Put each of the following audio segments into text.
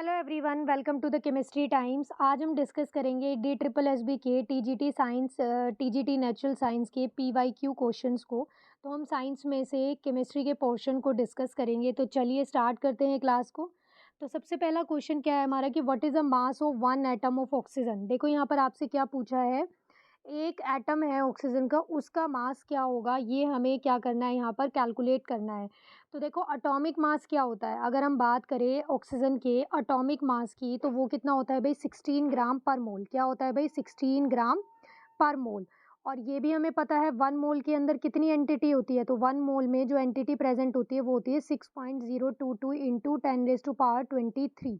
Hello everyone, welcome to the Chemistry Times. आज हम discuss करेंगे DSSB के TGT science TGT natural science के PYQ क्वेश्चंस को। तो हम साइंस में से केमिस्ट्री के पोर्शन को डिस्कस करेंगे। तो चलिए स्टार्ट करते हैं क्लास को। तो सबसे पहला क्वेश्चन क्या है हमारा कि what is the mass of one atom of oxygen. देखो यहाँ पर आपसे क्या पूछा है, एक एटम है ऑक्सीजन का, उसका मास क्या होगा, ये हमें क्या करना है, यहाँ पर कैलकुलेट करना है। तो देखो एटॉमिक मास क्या होता है, अगर हम बात करें ऑक्सीजन के एटॉमिक मास की, तो वो कितना होता है भाई 16 ग्राम पर मोल। क्या होता है भाई 16 ग्राम पर मोल। और ये भी हमें पता है 1 मोल के अंदर कितनी एंटिटी होती है, तो 1 मोल में जो एंटिटी प्रेजेंट होती है वो होती है 6.022 इंटू 10⁻23।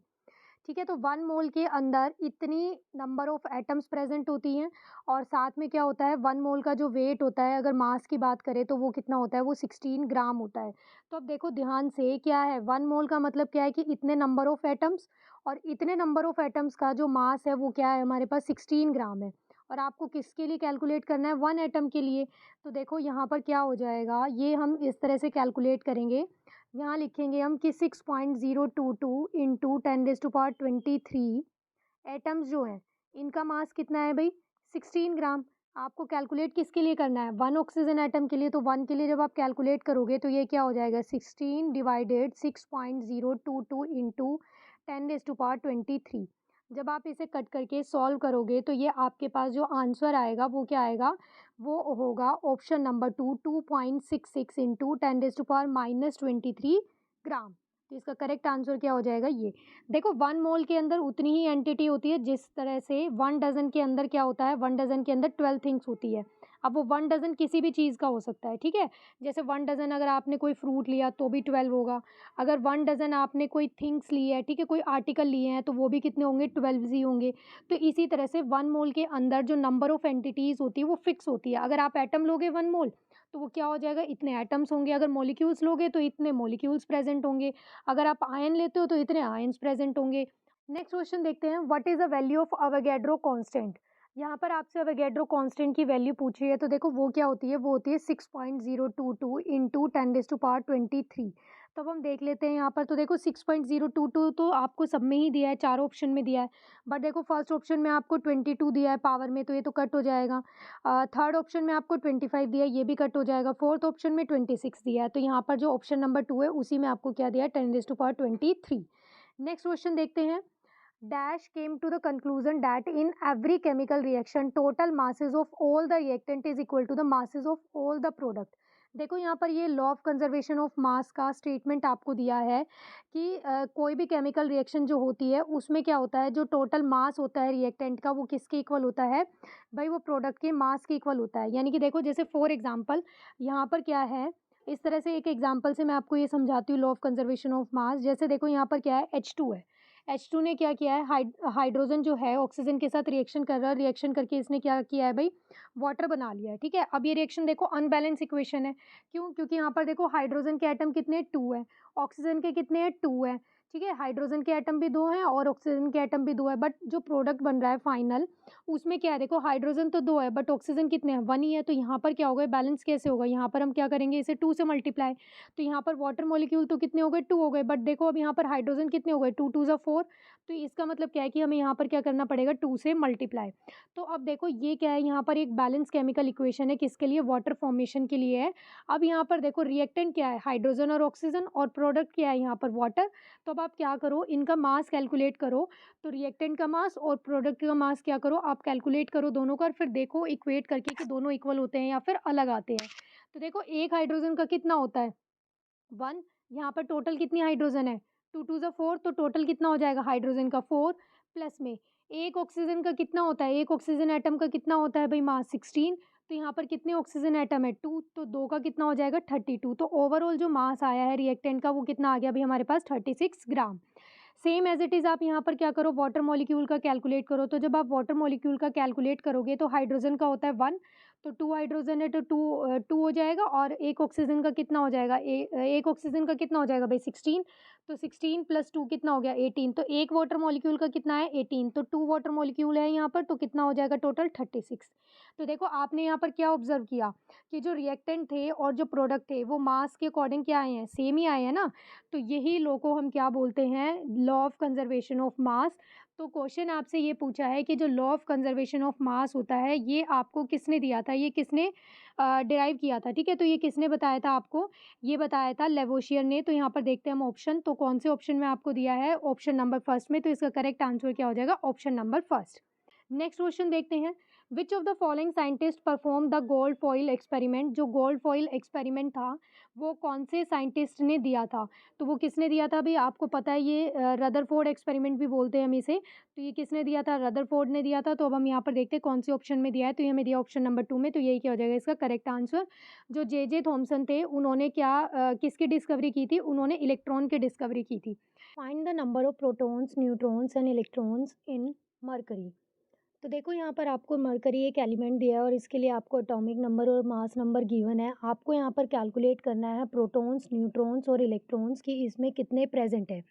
ठीक है, तो 1 मोल के अंदर इतनी नंबर ऑफ एटम्स प्रेजेंट होती हैं। और साथ में क्या होता है, 1 मोल का जो वेट होता है, अगर मास की बात करें तो वो कितना होता है, वो 16 ग्राम होता है। तो अब देखो ध्यान से, क्या है 1 मोल का मतलब क्या है कि इतने नंबर ऑफ एटम्स, और इतने नंबर ऑफ एटम्स का जो मास है वो क्या है हमारे पास 16 ग्राम है। और आपको किसके लिए कैलकुलेट करना है, 1 एटम के लिए। तो देखो यहाँ पर क्या हो जाएगा, ये हम इस तरह से कैलकुलेट करेंगे। यहाँ लिखेंगे हम कि 6.022 इंटू 10⁻23 एटम्स जो हैं, इनका मास कितना है भाई 16 ग्राम। आपको कैलकुलेट किसके लिए करना है, 1 ऑक्सीजन एटम के लिए। तो 1 के लिए जब आप कैलकुलेट करोगे तो ये क्या हो जाएगा 16 डिवाइडेड 6.022 इंटू 10⁻23। जब आप इसे कट करके सॉल्व करोगे तो ये आपके पास जो आंसर आएगा वो क्या आएगा, वो होगा ऑप्शन नंबर 2 इंटू 10⁻⁻23 ग्राम। तो इसका करेक्ट आंसर क्या हो जाएगा ये। देखो 1 मोल के अंदर उतनी ही एंटिटी होती है जिस तरह से 1 डज़न के अंदर क्या होता है, 1 डज़न के अंदर 12 थिंग्स होती है। अब वो 1 डज़न किसी भी चीज़ का हो सकता है, ठीक है। जैसे 1 डज़न अगर आपने कोई फ्रूट लिया तो भी 12 होगा। अगर 1 डज़न आपने कोई थिंग्स ली है, ठीक है, कोई आर्टिकल लिए हैं, तो वो भी कितने होंगे 12 ही होंगे। तो इसी तरह से 1 मोल के अंदर जो नंबर ऑफ एंटिटीज़ होती है वो फिक्स होती है। अगर आप एटम लोगे 1 मोल तो वो क्या हो जाएगा, इतने एटम्स होंगे। अगर मॉलिक्यूल्स लोगे तो इतने मॉलिक्यूल्स प्रेजेंट होंगे। अगर आप आयन लेते हो तो इतने आयन्स प्रेजेंट होंगे। नेक्स्ट क्वेश्चन देखते हैं, what is the value of Avogadro constant. यहाँ पर आपसे अवोगैड्रो कांस्टेंट की वैल्यू पूछी है। तो देखो वो क्या होती है, वो होती है 6.022 इंटू 10⁻23। तो अब हम देख लेते हैं यहाँ पर। तो देखो 6.022 तो आपको सब में ही दिया है, चारों ऑप्शन में दिया है। बट देखो फर्स्ट ऑप्शन में आपको 22 दिया है पावर में, तो ये तो कट हो जाएगा। थर्ड ऑप्शन में आपको 25 दिया है, ये भी कट हो जाएगा। फोर्थ ऑप्शन में 26 दिया है, तो यहाँ पर जो ऑप्शन नंबर 2 है उसी में आपको क्या दिया है 10⁻23। नेक्स्ट क्वेश्चन देखते हैं, dash came to the conclusion that in every chemical reaction total masses of all the reactant is equal to the masses of all the product. देखो यहाँ पर ये law of conservation of mass का statement आपको दिया है कि कोई भी केमिकल रिएक्शन जो होती है उसमें क्या होता है, जो टोटल मास होता है रिएक्टेंट का वो किसके इक्वल होता है भाई, वो प्रोडक्ट के मास के इक्वल होता है। यानी कि देखो जैसे फॉर एग्जांपल यहाँ पर क्या है, इस तरह से एक एग्जांपल से मैं आपको ये समझाती हूँ लॉ ऑफ कंजर्वेशन ऑफ मास। जैसे देखो यहाँ पर क्या है, H2 है। H2 ने क्या किया है, हाइड्रोजन जो है ऑक्सीजन के साथ रिएक्शन कर रहा है, रिएक्शन करके इसने क्या किया है भाई, वाटर बना लिया है। ठीक है, अब ये रिएक्शन देखो अनबैलेंस इक्वेशन है। क्यों, क्योंकि यहाँ पर देखो हाइड्रोजन के एटम कितने 2 है, ऑक्सीजन के कितने हैं 2 है। ठीक है, हाइड्रोजन के एटम भी 2 हैं और ऑक्सीजन के एटम भी 2 है। बट जो प्रोडक्ट बन रहा है फाइनल, उसमें क्या है, देखो हाइड्रोजन तो 2 है बट ऑक्सीजन कितने हैं 1 ही है। तो यहाँ पर क्या होगा, बैलेंस कैसे होगा, यहाँ पर हम क्या करेंगे, इसे 2 से मल्टीप्लाई। तो यहाँ पर वाटर मॉलिक्यूल तो कितने हो गए 2 हो गए, बट देखो अब यहाँ पर हाइड्रोजन कितने हो गए 2 2 ज़ा 4। तो इसका मतलब क्या है कि हमें यहाँ पर क्या करना पड़ेगा 2 से मल्टीप्लाई। तो अब देखो ये क्या है, यहाँ पर एक बैलेंस केमिकल इक्वेशन है, किसके लिए, वाटर फॉर्मेशन के लिए है। अब यहाँ पर देखो रिएक्टेंट क्या है, हाइड्रोजन और ऑक्सीजन, और प्रोडक्ट क्या है यहाँ पर वाटर। तो अब आप क्या करो, इनका मास कैलकुलेट करो। तो रिएक्टेंट का मास और प्रोडक्ट का मास क्या करो, आप कैलकुलेट करो दोनों का, और फिर देखो इक्वेट करके कि दोनों इक्वल होते हैं या फिर अलग आते हैं। तो देखो एक हाइड्रोजन का कितना होता है 1, यहाँ पर टोटल कितनी हाइड्रोजन है 2 2 ज़ा 4। तो टोटल कितना हो जाएगा हाइड्रोजन का 4, प्लस में एक ऑक्सीजन का कितना होता है, एक ऑक्सीजन एटम का कितना होता है भाई मास 16। तो यहाँ पर कितने ऑक्सीजन एटम है 2, तो 2 का कितना हो जाएगा 32। तो ओवरऑल जो मास आया है रिएक्टेंट का वो कितना आ गया भाई हमारे पास 36 ग्राम। सेम एज इट इज़ आप यहाँ पर क्या करो, वाटर मॉलिक्यूल का कैलकुलेट करो। तो जब आप वाटर मॉलिक्यूल का कैलकुलेट करोगे तो हाइड्रोजन का होता है 1, तो 2 हाइड्रोजन है तो 2 हो जाएगा और एक ऑक्सीजन का कितना हो जाएगा? एक ऑक्सीजन का कितना हो जाएगा भई 16, तो 16 + 2 कितना हो गया 18, तो एक वाटर मॉलिक्यूल का कितना है 18, तो 2 वाटर मॉलिक्यूल है यहाँ पर, तो कितना हो जाएगा टोटल 36। तो देखो आपने यहाँ पर क्या ऑब्ज़र्व किया कि जो रिएक्टेंट थे और जो प्रोडक्ट थे वो मास के अकॉर्डिंग क्या आए हैं? सेम ही आए हैं ना? तो यही लॉ को हम क्या बोलते हैं? Law of conservation of mass. तो क्वेश्चन आपसे ये पूछा है कि जो law of conservation of mass होता है, ये आपको किसने दिया था? ये किसने डिराइव किया था, ठीक है? तो ये किसने बताया था आपको? ये बताया था लेवोशियर ने। तो यहाँ पर देखते हैं हम ऑप्शन, तो कौन से ऑप्शन में आपको दिया है? ऑप्शन नंबर फर्स्ट में, तो इसका करेक्ट आंसर क्या हो जाएगा? Option number first. Next question देखते हैं, which of the following scientist perform the gold foil experiment? जो गोल्ड फॉइल एक्सपेरिमेंट था, वो कौन से साइंटिस्ट ने दिया था? तो वो किसने दिया था? भई आपको पता है ये रदरफोर्ड एक्सपेरिमेंट भी बोलते हैं हम इसे। तो ये किसने दिया था? रदरफोर्ड ने दिया था। तो अब हम यहाँ पर देखते हैं कौन से ऑप्शन में दिया है, तो ये हमें दिया ऑप्शन नंबर 2 में, तो यही क्या हो जाएगा इसका करेक्ट आंसर। जो जे थॉमसन थे, उन्होंने क्या किसकी डिस्कवरी की थी? उन्होंने इलेक्ट्रॉन की डिस्कवरी की थी। Find the number of protons, neutrons and electrons in mercury. तो देखो यहाँ पर आपको मरकरी एक एलिमेंट दिया है और इसके लिए आपको एटॉमिक नंबर और मास नंबर गिवन है। आपको यहाँ पर कैलकुलेट करना है प्रोटॉन्स, न्यूट्रॉन्स और इलेक्ट्रॉन्स की इसमें कितने प्रेजेंट है।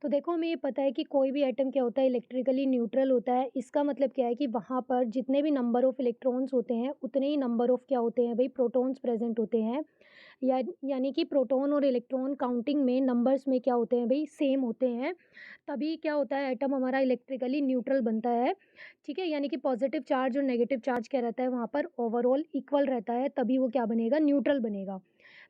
तो देखो हमें ये पता है कि कोई भी एटम क्या होता है, इलेक्ट्रिकली न्यूट्रल होता है। इसका मतलब क्या है कि वहाँ पर जितने भी नंबर ऑफ इलेक्ट्रॉन्स होते हैं उतने ही नंबर ऑफ क्या होते हैं भाई, प्रोटॉन्स प्रेजेंट होते हैं। यानी कि प्रोटॉन और इलेक्ट्रॉन काउंटिंग में नंबर्स में क्या होते हैं भाई, सेम होते हैं। तभी क्या होता है, एटम हमारा इलेक्ट्रिकली न्यूट्रल बनता है। ठीक है, यानी कि पॉजिटिव चार्ज और नेगेटिव चार्ज क्या रहता है वहाँ पर, ओवरऑल इक्वल रहता है, तभी वो क्या बनेगा, न्यूट्रल बनेगा।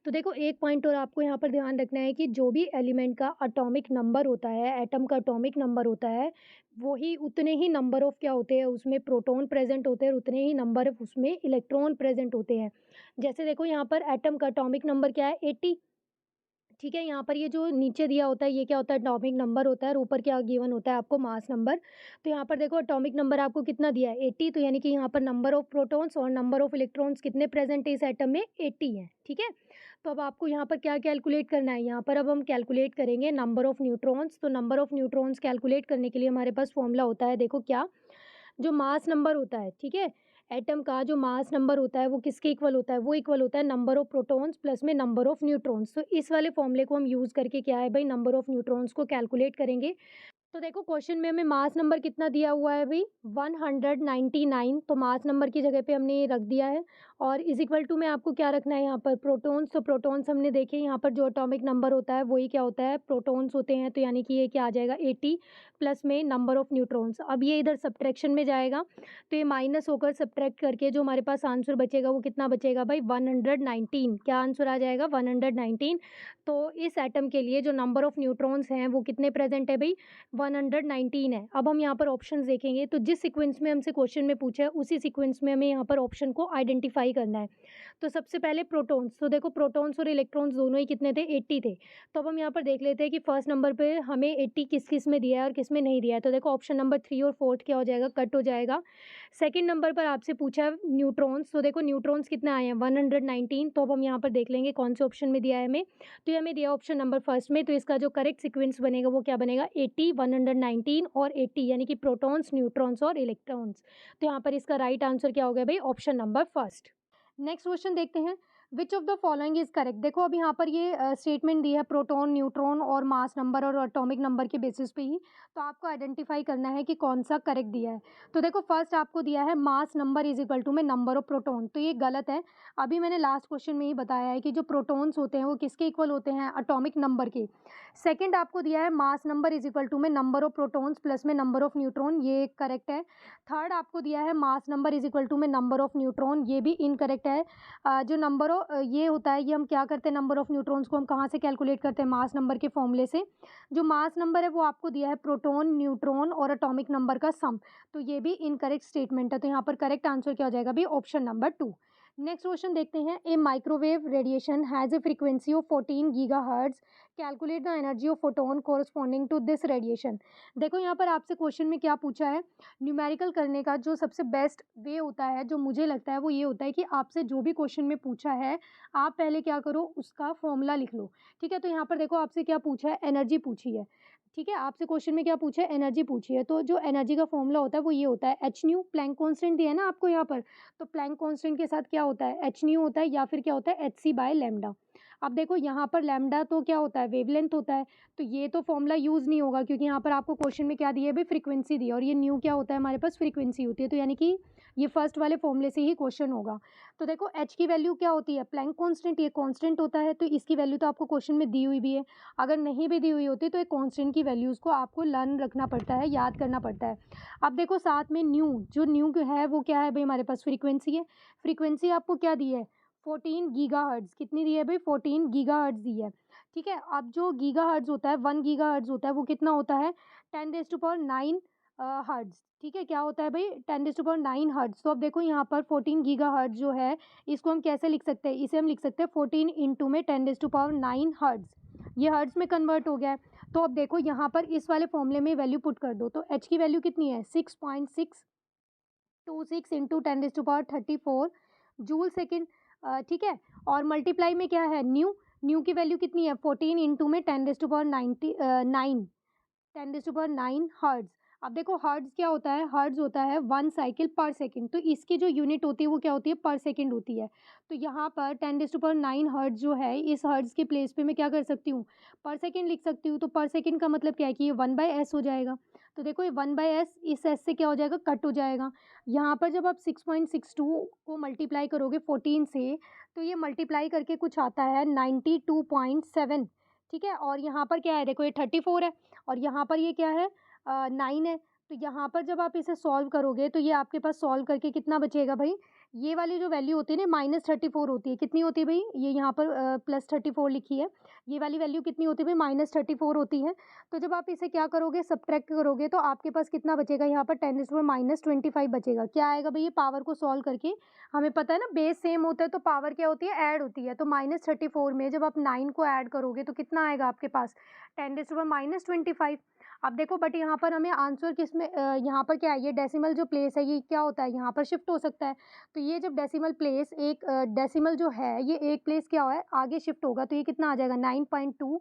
तो देखो एक पॉइंट और आपको यहाँ पर ध्यान रखना है कि जो भी एलिमेंट का एटॉमिक नंबर होता है, एटम का एटॉमिक नंबर होता है, वो ही उतने ही नंबर ऑफ क्या होते हैं उसमें प्रोटॉन प्रेजेंट होते हैं और उतने ही नंबर ऑफ उसमें इलेक्ट्रॉन प्रेजेंट होते हैं। जैसे देखो यहाँ पर एटम का एटॉमिक नंबर क्या है 80। ठीक है, यहाँ पर ये जो नीचे दिया होता है ये क्या होता है, एटॉमिक नंबर होता है और ऊपर क्या गिवन होता है आपको, मास नंबर। तो यहाँ पर देखो एटॉमिक नंबर आपको कितना दिया है 80, तो यानी कि यहाँ पर नंबर ऑफ प्रोटॉन्स और नंबर ऑफ इलेक्ट्रॉन्स कितने प्रेजेंट है इस एटम में, 80 है। ठीक है, तो अब आपको यहाँ पर क्या कैलकुलेट करना है, यहाँ पर अब हम कैलकुलेट करेंगे नंबर ऑफ न्यूट्रॉन्स। तो नंबर ऑफ न्यूट्रॉन्स कैलकुलेट करने के लिए हमारे पास फॉर्मूला होता है, देखो क्या, जो मास नंबर होता है, ठीक है, एटम का जो मास नंबर होता है वो किसके इक्वल होता है, वो इक्वल होता है नंबर ऑफ प्रोटॉन्स प्लस में नंबर ऑफ न्यूट्रॉन्स। तो इस वाले फॉर्मूले को हम यूज़ करके क्या है भाई, नंबर ऑफ न्यूट्रॉन्स को कैलकुलेट करेंगे। तो देखो क्वेश्चन में हमें मास नंबर कितना दिया हुआ है भाई, 199। तो मास नंबर की जगह पे हमने ये रख दिया है और इज इक्वल टू में आपको क्या रखना है यहाँ पर, प्रोटॉन्स। तो प्रोटॉन्स हमने देखे यहाँ पर जो एटॉमिक नंबर होता है वही क्या होता है, प्रोटॉन्स होते हैं। तो यानी कि ये क्या आ जाएगा 80 प्लस में नंबर ऑफ न्यूट्रॉन्स। अब ये इधर सब्ट्रैक्शन में जाएगा तो ये माइनस होकर सब्ट्रैक्ट करके जो हमारे पास आंसर बचेगा वो कितना बचेगा भाई, 119। क्या आंसर आ जाएगा, 119। तो इस एटम के लिए जो नंबर ऑफ न्यूट्रॉन्स हैं वो कितने प्रेजेंट है भाई, 119 है। अब हम यहाँ पर ऑप्शंस देखेंगे तो जिस सीक्वेंस में हमसे क्वेश्चन में पूछा है उसी सीक्वेंस में हमें यहाँ पर ऑप्शन को आइडेंटिफाई करना है। तो सबसे पहले प्रोटॉन्स, तो देखो प्रोटॉन्स और इलेक्ट्रॉन्स दोनों ही कितने थे, 80 थे। तो अब हम यहाँ पर देख लेते हैं कि फर्स्ट नंबर पे हमें 80 किस किस में दिया है और किस में नहीं दिया है। तो देखो ऑप्शन नंबर 3 और 4 क्या हो जाएगा, कट हो जाएगा। सेकंड नंबर पर आपसे पूछा है न्यूट्रॉन्स, तो देखो न्यूट्रॉन्स कितने आए हैं 119। तो अब हम यहाँ पर देख लेंगे कौन से ऑप्शन में दिया है हमें, तो ये हमें दिया ऑप्शन नंबर फर्स्ट में। तो इसका जो करेक्ट सीक्वेंस बनेगा वो क्या बनेगा, 80, 119 और 80, यानी कि प्रोटॉन्स, न्यूट्रॉन्स और इलेक्ट्रॉन्स। तो यहाँ पर इसका राइट आंसर क्या हो गया भाई, option number first. Next question देखते हैं, which of the following is correct. देखो अब यहाँ पर ये स्टेटमेंट दी है प्रोटॉन, न्यूट्रॉन और मास नंबर और एटॉमिक नंबर के बेसिस पे ही, तो आपको आइडेंटिफाई करना है कि कौन सा करेक्ट दिया है। तो देखो फर्स्ट आपको दिया है mass number is equal to में नंबर ऑफ प्रोटॉन, तो ये गलत है। अभी मैंने लास्ट क्वेश्चन में ही बताया है कि जो प्रोटॉन्स होते हैं वो किसके इक्वल होते हैं, एटॉमिक नंबर के। सेकेंड आपको दिया है mass number is equal to में नंबर ऑफ प्रोटॉन्स प्लस में नंबर ऑफ न्यूट्रॉन, ये करेक्ट है। थर्ड आपको दिया है mass number is equal to में नंबर ऑफ न्यूट्रॉन, ये भी इनकरेक्ट है। जो नंबर ये होता है, ये हम क्या करते हैं, नंबर ऑफ न्यूट्रॉन्स को हम कहाँ से कैलकुलेट करते हैं, मास नंबर के फॉर्मूले से। जो मास नंबर है वो आपको दिया है प्रोटॉन, न्यूट्रॉन और एटॉमिक नंबर का सम, तो ये भी इनकरेक्ट स्टेटमेंट है। तो यहाँ पर करेक्ट आंसर क्या हो जाएगा भी, ऑप्शन नंबर 2। नेक्स्ट क्वेश्चन देखते हैं, a microwave radiation has a frequency of 14 gigahertz, calculate the energy of photon corresponding to this radiation. देखो यहाँ पर आपसे क्वेश्चन में क्या पूछा है, न्यूमेरिकल करने का जो सबसे बेस्ट वे होता है, जो मुझे लगता है वो ये होता है कि आपसे जो भी क्वेश्चन में पूछा है आप पहले क्या करो, उसका फॉर्मूला लिख लो। ठीक है, तो यहाँ पर देखो आपसे क्या पूछा है, एनर्जी पूछी है। ठीक है, आपसे क्वेश्चन में क्या पूछा है, एनर्जी पूछी है, तो जो एनर्जी का फॉर्मूला होता है वो ये होता है एच न्यू, प्लैंक कांस्टेंट दिया है ना आपको यहाँ पर, तो प्लैंक कांस्टेंट के साथ क्या होता है, एच न्यू होता है या फिर क्या होता है एच सी बाय लैम्डा। अब देखो यहाँ पर लैम्डा तो क्या होता है, वेवलेंथ होता है, तो ये तो फॉर्मूला यूज़ नहीं होगा क्योंकि यहाँ पर आपको क्वेश्चन में क्या दिया है भाई, फ्रीक्वेंसी दी है, और ये न्यू क्या होता है हमारे पास, फ्रीक्वेंसी होती है, तो यानी कि ये फर्स्ट वाले फॉर्मूले से ही क्वेश्चन होगा। तो देखो एच की वैल्यू क्या होती है, प्लैंक कांस्टेंट, ये कांस्टेंट होता है, तो इसकी वैल्यू तो आपको क्वेश्चन में दी हुई भी है। अगर नहीं भी दी हुई होती तो एक कांस्टेंट की वैल्यूज़ को आपको लर्न रखना पड़ता है, याद करना पड़ता है। अब देखो साथ में न्यू, जो न्यू है वो क्या है भाई, हमारे पास फ्रीक्वेंसी है। फ्रीक्वेंसी आपको क्या दी है, 14 गीगाहर्ट्ज़, कितनी दी है भाई, 14 गीगाहर्ट्ज़ दी है। ठीक है, अब जो गीगाहर्ट्ज़ होता है, 1 गीगाहर्ट्ज़ होता है, वो कितना होता है, 10⁻9 हर्ट्ज़। ठीक है, क्या होता है भाई, 10�9 हर्ट्ज़। तो अब देखो यहाँ पर 14 गीगाहर्ट्ज़ जो है, इसको हम कैसे लिख सकते हैं, इसे हम लिख सकते हैं 14 इंटू में 10�9 हर्ट्ज़, ये हर्ट्ज़ में कन्वर्ट हो गया है। तो अब देखो यहाँ पर इस वाले फॉर्मूले में वैल्यू पुट कर दो, तो एच की वैल्यू कितनी है, 6.626 इंटू 10⁻34 जूल सेकेंड। ठीक है, और मल्टीप्लाई में क्या है, न्यू, न्यू की वैल्यू कितनी है, 14 इंटू में 10⁻9 हर्ट्ज़। अब देखो हर्ट्ज़ क्या होता है, हर्ट्ज़ होता है 1 साइकिल पर सेकंड, तो इसकी जो यूनिट होती है वो क्या होती है, पर सेकंड होती है। तो यहाँ पर 10⁻9 हर्ट्ज़ जो है, इस हर्ट्ज़ के प्लेस पे मैं क्या कर सकती हूँ, पर सेकंड लिख सकती हूँ। तो पर सेकंड का मतलब क्या है कि ये 1/s हो जाएगा। तो देखो ये 1/s, इस s से क्या हो जाएगा, कट हो जाएगा। यहाँ पर जब आप 6.62 को मल्टीप्लाई करोगे 14 से, तो ये मल्टीप्लाई करके कुछ आता है 92.7। ठीक है, और यहाँ पर क्या है, देखो ये 34 है, और यहाँ पर ये क्या है, 9 है। तो यहाँ पर जब आप इसे सॉल्व करोगे तो ये आपके पास सॉल्व करके कितना बचेगा भाई, ये वाली जो वैल्यू होती है ना, -34 होती है, कितनी होती है भाई, ये यहाँ पर +34 लिखी है, ये वाली वैल्यू कितनी होती है भाई, -34 होती है। तो जब आप इसे क्या करोगे, सब्ट्रैक्ट करोगे, तो आपके पास कितना बचेगा, यहाँ पर 10⁻−25 बचेगा। क्या आएगा भाई, ये पावर को सॉल्व करके, हमें पता है ना बेस सेम होता है तो पावर क्या होती है, ऐड होती है। तो -34 में जब आप 9 को ऐड करोगे तो कितना आएगा आपके पास, 10⁻−25। अब देखो बट यहाँ पर हमें आंसर किसमें, यहाँ पर क्या है, ये डेसिमल जो प्लेस है ये क्या होता है, यहाँ पर शिफ्ट हो सकता है। तो ये जब डेसिमल प्लेस एक डेसिमल जो है ये एक प्लेस क्या है, आगे शिफ्ट होगा, तो ये कितना आ जाएगा, 9.2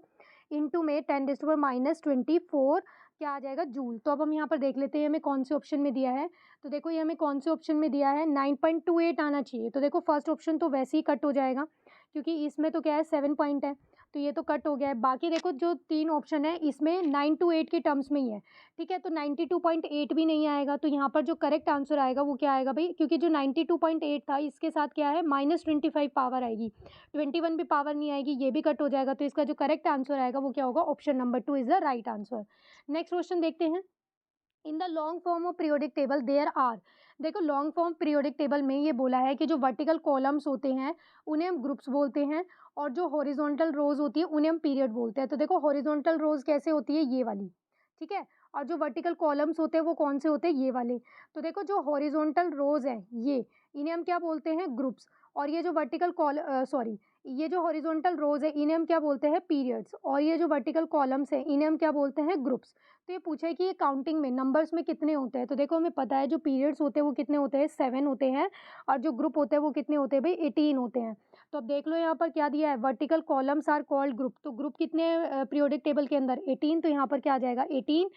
इंटू में 10⁻−24 क्या आ जाएगा, जूल। तो अब हम यहाँ पर देख लेते हैं हमें कौन से ऑप्शन में दिया है। तो देखो ये हमें कौन से ऑप्शन में दिया है, 9.28 आना चाहिए। तो देखो फर्स्ट ऑप्शन तो वैसे ही कट हो जाएगा क्योंकि इसमें तो क्या है 7 पॉइंट है, तो ये तो कट हो गया है। बाकी देखो जो 3 ऑप्शन है इसमें 9 to 8 के टर्म्स में ही है। ठीक है, तो 92.8 भी नहीं आएगा, तो यहाँ पर जो करेक्ट आंसर आएगा वो क्या आएगा भाई, क्योंकि जो 92.8 था इसके साथ क्या है, -25 पावर आएगी, 21 भी पावर नहीं आएगी, ये भी कट हो जाएगा। तो इसका जो करेक्ट आंसर आएगा वो क्या होगा, option number 2 is the right answer. Next question देखते हैं। In the long form of periodic table there are, देखो लॉन्ग फॉर्म पीरियोडिक टेबल में ये बोला है कि जो वर्टिकल कॉलम्स होते हैं उन्हें हम ग्रुप्स बोलते हैं, और जो हॉरिजॉन्टल रोज होती है उन्हें हम पीरियड बोलते हैं। तो देखो हॉरिजॉन्टल रोज कैसे होती है, ये वाली, ठीक है, और जो वर्टिकल कॉलम्स होते हैं वो कौन से होते हैं, ये वाले। तो देखो जो हॉरिजॉन्टल रोज है ये, इन्हें हम क्या बोलते हैं, ग्रुप्स, और ये जो वर्टिकल सॉरी, ये जो हॉरिजॉन्टल रोज है इन्हें हम क्या बोलते हैं, पीरियड्स, और ये जो वर्टिकल कॉलम्स है इन्हें हम क्या बोलते हैं, ग्रुप्स। तो ये पूछा है कि ये काउंटिंग में नंबर्स में कितने होते हैं। तो देखो हमें पता है जो पीरियड्स होते हैं वो कितने होते हैं, 7 होते हैं, और जो ग्रुप होते हैं वो कितने होते हैं भाई, 18 होते हैं। तो अब देख लो यहाँ पर क्या दिया है, vertical columns are called group, तो ग्रुप कितने पीरियोडिक टेबल के अंदर, 18, तो यहाँ पर क्या आ जाएगा 18।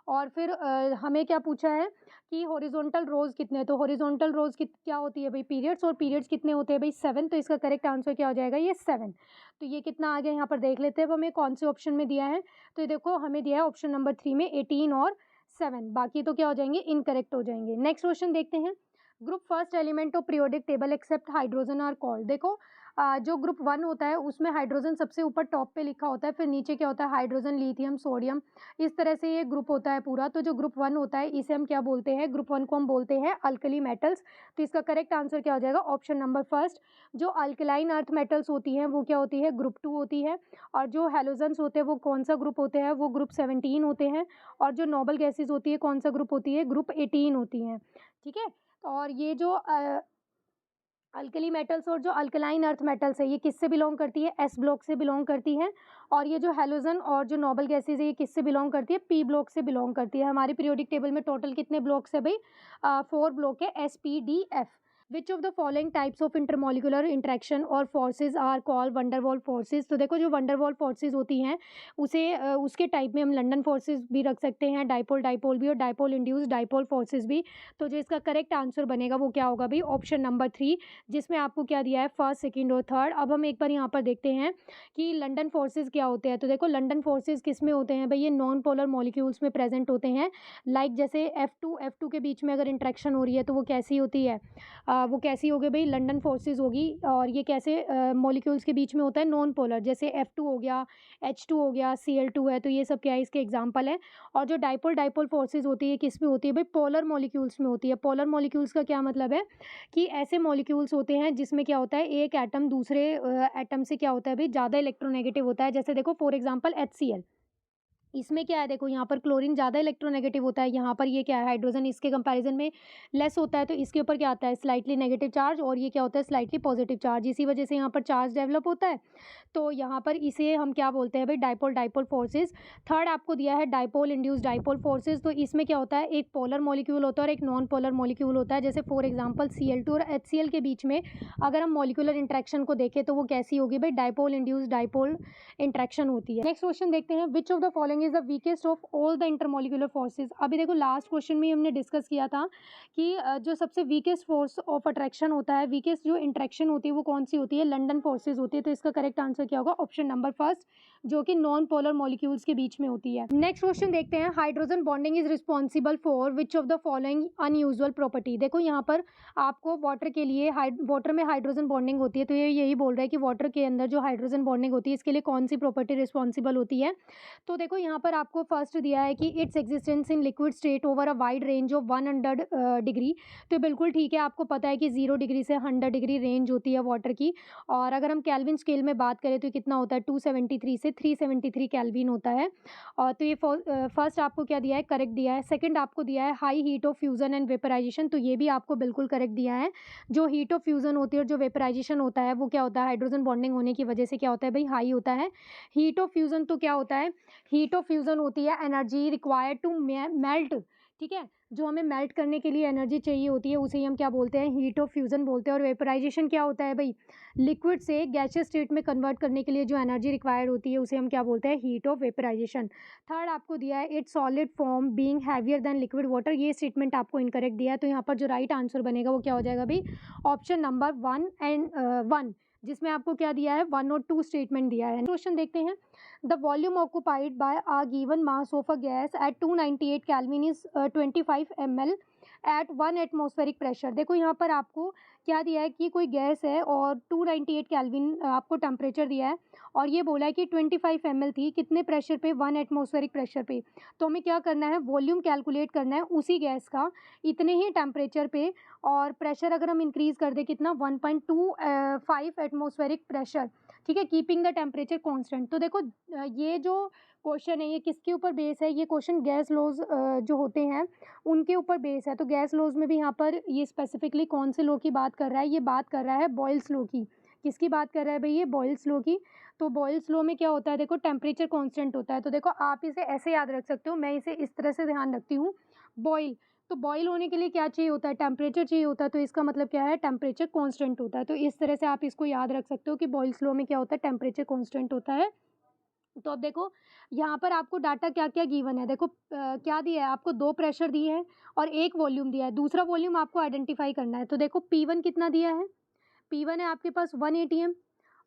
और फिर हमें क्या पूछा है कि हॉरिजॉन्टल रोज कितने हैं, तो हॉरिजॉन्टल रोज क्या होती है भाई, पीरियड्स, और पीरियड्स कितने होते हैं भाई, 7, तो इसका करेक्ट आंसर क्या हो जाएगा, ये 7। तो ये कितना आ गया, यहाँ पर देख लेते हैं अब हमें कौन से ऑप्शन में दिया है। तो ये देखो हमें दिया है ऑप्शन नंबर 3 में 18 और 7, बाकी तो क्या हो जाएंगे, इनकरेक्ट हो जाएंगे। नेक्स्ट क्वेश्चन देखते हैं। Group first element of periodic table except hydrogen are called, देखो जो ग्रुप 1 होता है उसमें हाइड्रोजन सबसे ऊपर टॉप पे लिखा होता है, फिर नीचे क्या होता है, हाइड्रोजन, लिथियम, सोडियम, इस तरह से ये ग्रुप होता है पूरा। तो जो ग्रुप 1 होता है इसे हम क्या बोलते हैं, ग्रुप 1 को हम बोलते हैं अल्कली मेटल्स। तो इसका करेक्ट आंसर क्या हो जाएगा, ऑप्शन नंबर फर्स्ट। जो अल्कलाइन अर्थ मेटल्स होती हैं वो क्या होती है, ग्रुप 2 होती है, और जो हेलोजन्स होते हैं वो कौन सा ग्रुप होते हैं, वो ग्रुप 17 होते हैं, और जो नोबल गैसेज होती है कौन सा ग्रुप होती है, ग्रुप 18 होती हैं। ठीक है, और ये जो अल्कली मेटल्स और जो अल्कलाइन अर्थ मेटल्स है ये किससे बिलोंग करती है, एस ब्लॉक से बिलोंग करती है, और ये जो हेलोजन और जो नोबल गैसेज है ये किससे बिलोंग करती है, पी ब्लॉक से बिलोंग करती है। हमारी पीरियोडिक टेबल में टोटल कितने ब्लॉक्स है भाई, 4 ब्लॉक है, S, P, D, F. Which of the following types of intermolecular interaction और forces are call van der Waals forces. तो देखो जो वंडरवॉल फोर्सेज होती हैं उसे उसके टाइप में हम लंडन फोर्सेज भी रख सकते हैं, डाइपोल डाइपोल भी, और डाइपोल इंड्यूस डाइपोल फोर्सेज भी। तो जो इसका करेक्ट आंसर बनेगा वो क्या होगा भाई, ऑप्शन नंबर 3, जिसमें आपको क्या दिया है फर्स्ट, सेकेंड और थर्ड। अब हम एक बार यहाँ पर देखते हैं कि लंडन फोर्सेज क्या होते हैं। तो देखो लंडन फोर्सेज किस में होते हैं भाई, ये नॉन पोलर मॉलिक्यूल्स में प्रेजेंट होते हैं। लाइक जैसे F2 के बीच में अगर इंट्रैक्शन हो रही है तो वो कैसी होती है, वो कैसी होगी भाई, लंडन फोर्सेज होगी। और ये कैसे मॉलिक्यूल्स के बीच में होता है, नॉन पोलर, जैसे F2 हो गया, H2 हो गया, Cl2 है, तो ये सब क्या है, इसके एग्जांपल है। और जो डाइपोल डाइपोल फोर्सेज होती है किस में होती है भाई, पोलर मॉलिक्यूल्स में होती है। पोलर मॉलिक्यूल्स का क्या मतलब है कि ऐसे मॉलिक्यूल्स होते हैं जिसमें क्या होता है, एक एटम दूसरे एटम से क्या होता है भाई, ज़्यादा इलेक्ट्रोनेगेटिव होता है। जैसे देखो फॉर एग्जाम्पल HCl, इसमें क्या है, देखो यहाँ पर क्लोरीन ज़्यादा इलेक्ट्रोनेगेटिव होता है, यहाँ पर ये क्या है, हाइड्रोजन इसके कंपैरिजन में लेस होता है, तो इसके ऊपर क्या आता है, स्लाइटली नेगेटिव चार्ज, और ये क्या होता है, स्लाइटली पॉजिटिव चार्ज। इसी वजह से यहाँ पर चार्ज डेवलप होता है। तो यहाँ पर इसे हम क्या बोलते हैं भाई, डाइपोल डाइपोल फोर्सेज। थर्ड आपको दिया है डाइपोल इंड्यूस डाइपोल फोर्सेज। तो इसमें क्या होता है, एक पोलर मॉलिक्यूल होता है और एक नॉन पोलर मॉलिक्यूल होता है। जैसे फॉर एग्जाम्पल Cl2 और HCl के बीच में अगर हम मॉलिक्यूलर इंट्रैक्शन को देखें तो वो कैसी होगी भाई, डाइपोल इंड्यूस डाइपोल इंट्रैक्शन होती है। नेक्स्ट क्वेश्चन देखते हैं, which of the following is the weakest of all the intermolecular forces. अभी देखो लास्ट क्वेश्चन में हमने डिस्कस किया था कि जो सबसे वीकेस्ट फोर्स ऑफ अट्रैक्शन होता है, वीकेस्ट जो इंट्रैक्शन होती है वो कौन सी होती है, लंडन फोर्सेज होती है। तो इसका करेक्ट आंसर क्या होगा, ऑप्शन नंबर फर्स्ट, जो कि नॉन पोलर मॉलिक्यूल्स के बीच में होती है। नेक्स्ट क्वेश्चन देखते हैं, hydrogen bonding is responsible for which of the following unusual property. देखो यहाँ पर आपको वाटर के लिए वाटर में हाइड्रोजन बॉन्डिंग होती है, तो ये यही बोल रहा है कि वाटर के अंदर जो हाइड्रोजन बॉन्डिंग होती है इसके लिए कौन सी प्रॉपर्टी रिस्पॉन्सिबल होती है। तो देखो यहाँ पर आपको फर्स्ट दिया है कि its existence in liquid state over a wide range of 100 degree. तो बिल्कुल ठीक है, आपको पता है कि 0 डिग्री से 100 डिग्री रेंज होती है वाटर की। और अगर हम केल्विन स्केल में बात करें तो कितना होता है, 273 से 373 केल्विन होता है। और तो ये फर्स्ट आपको क्या दिया है, करेक्ट दिया है। सेकंड आपको दिया है high heat of fusion and vaporisation, तो ये भी आपको बिल्कुल करेक्ट दिया है। जो हीट ऑफ फ्यूजन होती है और जो वेपराइजेशन होता है वो क्या होता है, हाइड्रोजन बॉन्डिंग होने की वजह से क्या होता है भाई, हाई होता है। हीट ऑफ फ्यूजन तो क्या होता है, हीट ऑफ फ्यूजन होती है एनर्जी रिक्वायर्ड टू मेल्ट, ठीक है, जो हमें मेल्ट करने के लिए एनर्जी चाहिए होती है उसे ही हम क्या बोलते हैं, हीट ऑफ फ्यूजन बोलते हैं। और वेपराइजेशन क्या होता है भाई, लिक्विड से गैसियस स्टेट में कन्वर्ट करने के लिए जो एनर्जी रिक्वायर्ड होती है उसे हम क्या बोलते हैं, हीट ऑफ वेपराइजेशन। थर्ड आपको दिया है it's solid form being heavier than liquid water, ये स्टेटमेंट आपको इनकरेक्ट दिया है। तो यहाँ पर जो राइट आंसर बनेगा वो क्या हो जाएगा भाई, ऑप्शन नंबर 1, जिसमें आपको क्या दिया है, 1 और 2 स्टेटमेंट दिया है। क्वेश्चन देखते हैं, the volume occupied by a given mass of a gas at 298 kelvin is 25 ml at 1 atmospheric pressure. देखो यहाँ पर आपको क्या दिया है कि कोई गैस है और 298 केल्विन आपको टेम्परेचर दिया है, और ये बोला है कि 25 ml थी, कितने प्रेशर पे, 1 एटमॉस्फेरिक प्रेशर पे। तो हमें क्या करना है, वॉल्यूम कैलकुलेट करना है उसी गैस का इतने ही टेम्परेचर पे, और प्रेशर अगर हम इंक्रीज़ कर दें कितना, 1.25 एटमॉस्फेरिक प्रेशर, ठीक है, कीपिंग द टेम्परेचर कांस्टेंट। तो देखो ये जो क्वेश्चन है ये किसके ऊपर बेस है, ये क्वेश्चन गैस लॉज जो होते हैं उनके ऊपर बेस है। तो गैस लॉज में भी यहाँ पर ये स्पेसिफिकली कौन से लॉ की बात कर रहा है, ये बात कर रहा है बॉयल्स लॉ की। किसकी बात कर रहा है भाई, ये बॉयल्स लॉ की। तो बॉयल्स लॉ में क्या होता है, देखो टेम्परेचर कांस्टेंट होता है। तो देखो आप इसे ऐसे याद रख सकते हो, मैं इसे इस तरह से ध्यान रखती हूँ, बॉयल, तो बॉयल होने के लिए क्या चाहिए होता है, टेम्परेचर चाहिए होता है। तो इसका मतलब क्या है, टेम्परेचर कांस्टेंट होता है। तो इस तरह से आप इसको याद रख सकते हो कि बॉयल्स लॉ में क्या होता है, टेम्परेचर कांस्टेंट होता है। तो अब देखो यहाँ पर आपको डाटा क्या क्या गिवन है, देखो क्या दिया है आपको, 2 प्रेशर दिए हैं और 1 वॉल्यूम दिया है। दूसरा वॉल्यूम आपको आइडेंटिफाई करना है। तो देखो P1 कितना दिया है, P1 है आपके पास 1 ATM,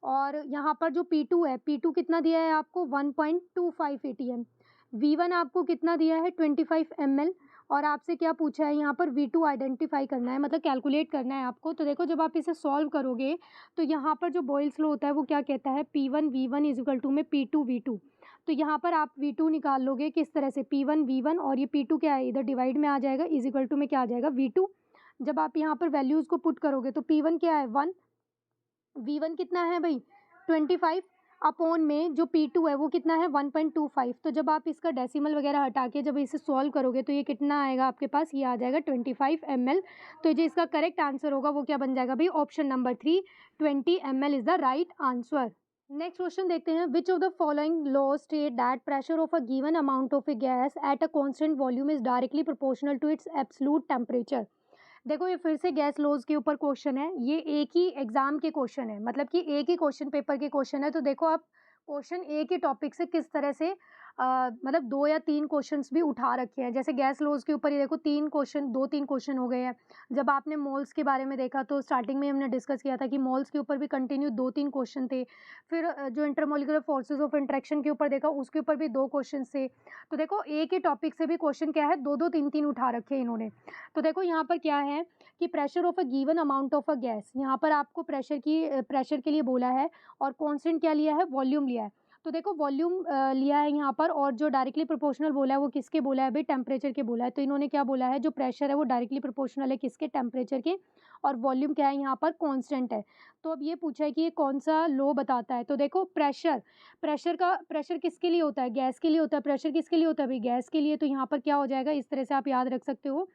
और यहाँ पर जो P2 है, P2 कितना दिया है आपको, 1.25 ATM। V1 आपको कितना दिया है, 25 ml, और आपसे क्या पूछा है यहाँ पर, V2 आइडेंटिफाई करना है, मतलब कैलकुलेट करना है आपको। तो देखो जब आप इसे सॉल्व करोगे तो यहाँ पर जो बॉयल्स लॉ होता है वो क्या कहता है, P1 V1 is equal to में P2 V2। तो यहाँ पर आप V2 निकाल लोगे किस तरह से, P1 V1, और ये P2 क्या है, इधर डिवाइड में आ जाएगा, इज इक्वल टू में क्या आ जाएगा, V2। जब आप यहाँ पर वैल्यूज़ को पुट करोगे तो P1 क्या है, 1, V1 कितना है भाई, 25, अपॉन में जो P2 है वो कितना है, 1.25। तो जब आप इसका डेसिमल वगैरह हटा के जब इसे सॉल्व करोगे तो ये कितना आएगा आपके पास, ये आ जाएगा 25 ml। तो जो इसका करेक्ट आंसर होगा वो क्या बन जाएगा भाई, option number 3, 20 ml is the right answer. Next question देखते हैं, which of the following law state that pressure of a given amount of a gas at a constant volume is directly proportional to its absolute temperature. देखो ये फिर से gas laws के ऊपर question है, ये एक ही एग्ज़ाम के क्वेश्चन है, मतलब कि एक ही क्वेश्चन पेपर के क्वेश्चन है, तो देखो आप क्वेश्चन एक ही टॉपिक से किस तरह से मतलब 2 या 3 क्वेश्चन्स भी उठा रखे हैं। जैसे गैस लॉज़ के ऊपर ये देखो 3 क्वेश्चन 2-3 क्वेश्चन हो गए हैं। जब आपने मोल्स के बारे में देखा तो स्टार्टिंग में हमने डिस्कस किया था कि मोल्स के ऊपर भी कंटिन्यू 2-3 क्वेश्चन थे। फिर जो इंटरमॉलिक्यूलर फोर्सेस ऑफ इंटरेक्शन के ऊपर देखा, उसके ऊपर भी 2 क्वेश्चन्स थे। तो देखो एक ही टॉपिक से भी क्वेश्चन क्या है, 2-2 3-3 उठा रखे हैं इन्होंने। तो देखो यहाँ पर क्या है कि pressure of a given amount of a gas, यहाँ पर आपको प्रेशर के लिए बोला है और कांस्टेंट क्या लिया है, वॉल्यूम लिया है। तो देखो वॉल्यूम लिया है यहाँ पर, और जो डायरेक्टली प्रोपोर्शनल बोला है वो किसके बोला है भाई, टेम्परेचर के बोला है। तो इन्होंने क्या बोला है, जो प्रेशर है वो डायरेक्टली प्रोपोर्शनल है किसके, टेम्परेचर के, और वॉल्यूम क्या है यहाँ पर, कांस्टेंट है। तो अब ये पूछा है कि ये कौन सा लॉ बताता है। तो देखो प्रेशर किसके लिए होता है, गैस के लिए होता है। प्रेशर किसके लिए होता है भाई, गैस के लिए। तो यहाँ पर क्या हो जाएगा, इस तरह से आप याद रख सकते हो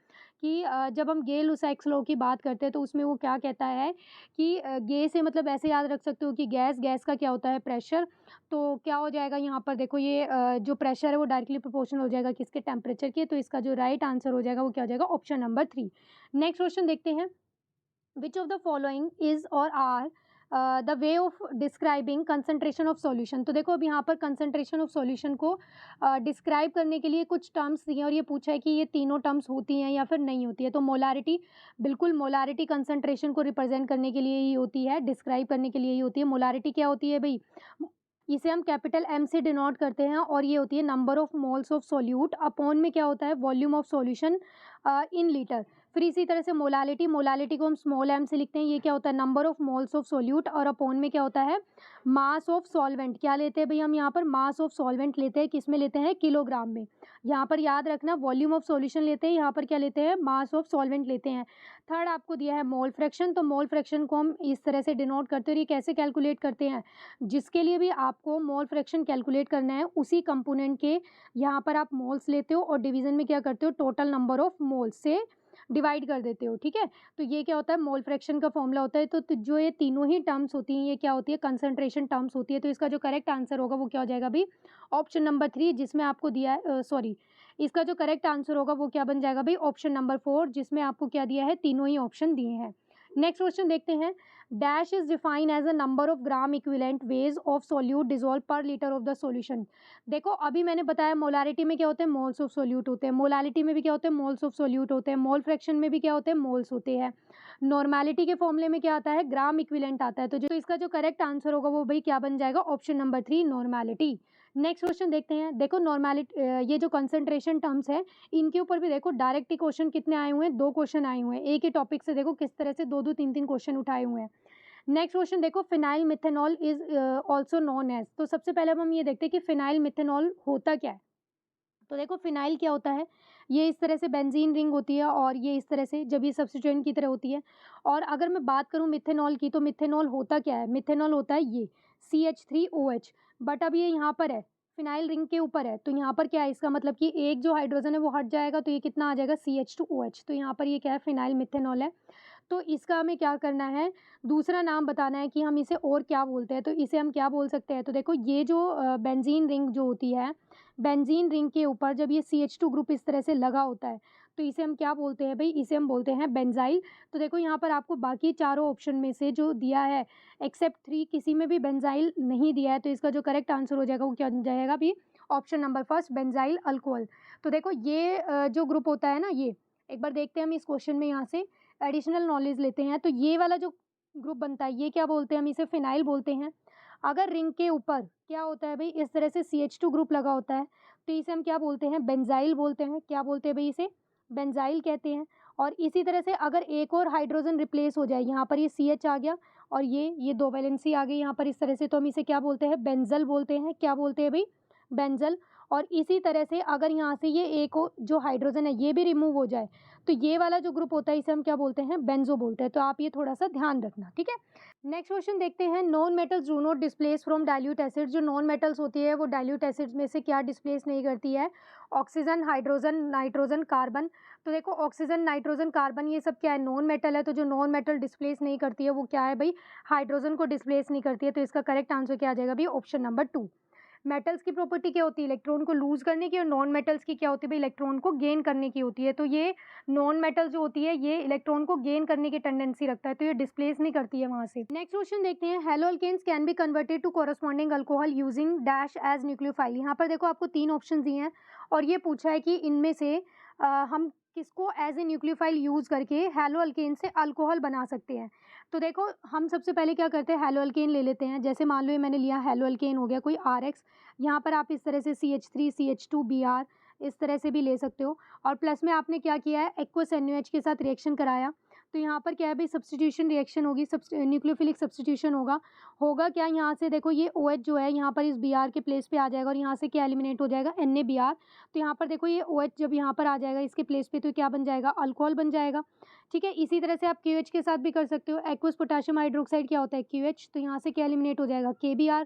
कि जब हम गेल-लुसाइक्स लॉ की बात करते हैं तो उसमें वो क्या कहता है कि गे से मतलब ऐसे याद रख सकते हो कि गैस का क्या होता है, प्रेशर। तो क्या हो जाएगा यहाँ पर देखो, ये जो प्रेशर है वो डायरेक्टली प्रोपोर्शनल हो जाएगा किसके, टेम्परेचर के। तो इसका जो राइट आंसर हो जाएगा वो क्या हो जाएगा, ऑप्शन नंबर 3। नेक्स्ट क्वेश्चन देखते हैं, which of the following is or are the way of describing concentration of solution। तो देखो अब यहाँ पर concentration of solution को डिस्क्राइब करने के लिए कुछ टर्म्स दिए हैं और ये पूछा है कि ये तीनों टर्म्स होती हैं या फिर नहीं होती है। तो मोलारिटी, बिल्कुल मोलारिटी कंसंट्रेशन को रिप्रेजेंट करने के लिए ही होती है, डिस्क्राइब करने के लिए ही होती है। मोलारिटी क्या होती है भाई, इसे हम कैपिटल एम से डिनोट करते हैं और ये होती है number of moles of solute upon में क्या होता है, volume of solution in litre. फिर इसी तरह से मोलालिटी को हम स्मॉल एम से लिखते हैं, ये क्या होता है, number of moles of solute, और अपॉन में क्या होता है, मास ऑफ सॉल्वेंट। क्या लेते हैं भाई हम यहाँ पर, मास ऑफ सॉल्वेंट लेते हैं, किस में लेते हैं, किलोग्राम में। यहाँ पर याद रखना वॉल्यूम ऑफ सॉल्यूशन लेते हैं, यहाँ पर क्या लेते हैं, मास ऑफ सॉल्वेंट लेते हैं। थर्ड आपको दिया है मोल फ्रैक्शन, तो मोल फ्रैक्शन को हम इस तरह से डिनोट करते हैं। और ये कैसे कैलकुलेट करते हैं, जिसके लिए भी आपको मोल फ्रैक्शन कैलकुलेट करना है उसी कंपोनेंट के यहाँ पर आप मोल्स लेते हो और डिवीजन में क्या करते हो, टोटल नंबर ऑफ मोल्स से डिवाइड कर देते हो, ठीक है। तो ये क्या होता है, मोल फ्रैक्शन का फॉर्मूला होता है। तो जो ये तीनों ही टर्म्स होती हैं ये क्या होती है, कंसंट्रेशन टर्म्स होती है। तो इसका जो करेक्ट आंसर होगा वो क्या हो जाएगा भाई, ऑप्शन नंबर 3, जिसमें आपको दिया है सॉरी, इसका जो करेक्ट आंसर होगा वो क्या बन जाएगा भाई, ऑप्शन नंबर 4, जिसमें आपको क्या दिया है, तीनों ही ऑप्शन दिए हैं। नेक्स्ट क्वेश्चन देखते हैं, dash is define as a number of gram equivalent weights of solute dissolve per litre of the solution. देखो अभी मैंने बताया मोलारिटी में क्या होते हैं, मोल्स ऑफ सोल्यूट होते हैं। मोलालिटी में भी क्या होते हैं, मोल्स ऑफ सोल्यूट होते हैं। मोल फ्रैक्शन में भी क्या होते हैं, मोल्स होते हैं। नॉर्मेलिटी के फॉर्मूले में क्या आता है, ग्राम इक्विवेलेंट आता है। तो इसका जो करेक्ट आंसर होगा वो भाई क्या बन जाएगा, option number 3, normality. Next question देखते हैं, देखो नॉर्मेलिटी, ये जो कंसंट्रेशन टर्म्स है इनके ऊपर भी देखो डायरेक्ट ही क्वेश्चन कितने आए हुए हैं, 2 क्वेश्चन आए हुए हैं। एक ही टॉपिक से देखो किस तरह से 2-2 3-3 क्वेश्चन उठाए हुए हैं। नेक्स्ट क्वेश्चन देखो, phenyl methanol is also known as. तो सबसे पहले अब हम ये देखते हैं कि फिनाइल मिथेनॉल होता क्या है। तो देखो फिनाइल क्या होता है, ये इस तरह से बेंजीन रिंग होती है और ये इस तरह से जब ये सब्स्टिट्यूएंट की तरह होती है। और अगर मैं बात करूँ मिथेनॉल की, तो मिथेनॉल होता क्या है, मिथेनॉल होता है ये CH3OH। बट अब ये यहाँ पर है, फिनाइल रिंग के ऊपर है, तो यहाँ पर क्या है, इसका मतलब कि एक जो हाइड्रोजन है वो हट जाएगा, तो ये कितना आ जाएगा, CH2OH। तो यहाँ पर ये क्या है, फिनाइल मिथेनॉल है। तो इसका हमें क्या करना है, दूसरा नाम बताना है कि हम इसे और क्या बोलते हैं। तो इसे हम क्या बोल सकते हैं, तो देखो ये जो बेंजीन रिंग जो होती है, बेंजीन रिंग के ऊपर जब ये CH2 ग्रुप इस तरह से लगा होता है तो इसे हम क्या बोलते हैं भाई, इसे हम बोलते हैं बेंजाइल। तो देखो यहाँ पर आपको बाकी चारों ऑप्शन में से जो दिया है एक्सेप्ट 3, किसी में भी बेंजाइल नहीं दिया है। तो इसका जो करेक्ट आंसर हो जाएगा वो क्या हो जाएगा भी, option number first, benzyl alcohol. तो देखो ये जो ग्रुप होता है ना, ये एक बार देखते हैं हम इस क्वेश्चन में, यहाँ से एडिशनल नॉलेज लेते हैं। तो ये वाला जो ग्रुप बनता है ये क्या बोलते हैं, हम इसे फिनाइल बोलते हैं। अगर रिंग के ऊपर क्या होता है भाई, इस तरह से CH2 ग्रुप लगा होता है तो इसे हम क्या बोलते हैं, बेंजाइल बोलते हैं। क्या बोलते हैं भाई, इसे बेंजाइल कहते हैं। और इसी तरह से अगर एक और हाइड्रोजन रिप्लेस हो जाए, यहाँ पर ये CH आ गया और ये 2 वैलेंसी आ गई यहाँ पर इस तरह से, तो हम इसे क्या बोलते हैं, बेंजल बोलते हैं। क्या बोलते हैं भाई, बेंजल। और इसी तरह से अगर यहाँ से ये एक जो हाइड्रोजन है ये भी रिमूव हो जाए तो ये वाला जो ग्रुप होता है इसे हम क्या बोलते हैं, बेंजो बोलते हैं। तो आप ये थोड़ा सा ध्यान रखना, ठीक है। नेक्स्ट क्वेश्चन देखते हैं, non metals do not displace from dilute acid. जो नॉन मेटल्स होती है वो डाइल्यूट एसिड्स में से क्या डिस्प्लेस नहीं करती है, ऑक्सीजन, हाइड्रोजन, नाइट्रोजन, कार्बन। तो देखो ऑक्सीजन, नाइट्रोजन, कार्बन ये सब क्या है, नॉन मेटल है। तो जो नॉन मेटल डिस्प्लेस नहीं करती है वो क्या है भाई, हाइड्रोजन को डिस्प्लेस नहीं करती है। तो इसका करेक्ट आंसर क्या आ जाएगा भाई, ऑप्शन नंबर 2। मेटल्स की प्रॉपर्टी क्या होती है? इलेक्ट्रॉन को लूज़ करने की, और नॉन मेटल्स की क्या होती है भाई? इलेक्ट्रॉन को गेन करने की होती है। तो ये नॉन मेटल जो होती है ये इलेक्ट्रॉन को गेन करने की टेंडेंसी रखता है, तो ये डिस्प्लेस नहीं करती है वहाँ से। नेक्स्ट क्वेश्चन देखते हैं, haloalkanes can be converted to corresponding alcohol using dash as nucleophile. यहाँ पर देखो आपको 3 ऑप्शन दिए हैं और ये पूछा है कि इनमें से हम किसको एज ए न्यूक्लियोफाइल यूज़ करके हैलो अल्केन से अल्कोहल बना सकते हैं। तो देखो हम सबसे पहले क्या करते हैं, हैलो अल्केन ले लेते हैं। जैसे मान लो ये मैंने लिया हैलो अल्केन हो गया कोई RX, यहाँ पर आप इस तरह से CH3 CH2 Br इस तरह से भी ले सकते हो, और प्लस में आपने क्या किया है, एक्वस NaOH के साथ रिएक्शन कराया। तो यहाँ पर क्या है भाई, सब्स्टिट्यूशन रिएक्शन होगी, न्यूक्लियोफिलिक सब्स्टिट्यूशन होगा क्या, यहाँ से देखो ये OH जो है यहाँ पर इस Br के प्लेस पे आ जाएगा और यहाँ से क्या एलिमिनेट हो जाएगा, NaBr। तो यहाँ पर देखो ये OH जब यहाँ पर आ जाएगा इसके प्लेस पे, तो क्या बन जाएगा, अल्कोहल बन जाएगा। ठीक है, इसी तरह से आप KOH के साथ भी कर सकते हो। एक्वस पोटेशियम हाइड्रोक्साइड क्या होता है, QH, तो यहाँ से क्या एलिमिनेट हो जाएगा, KBr।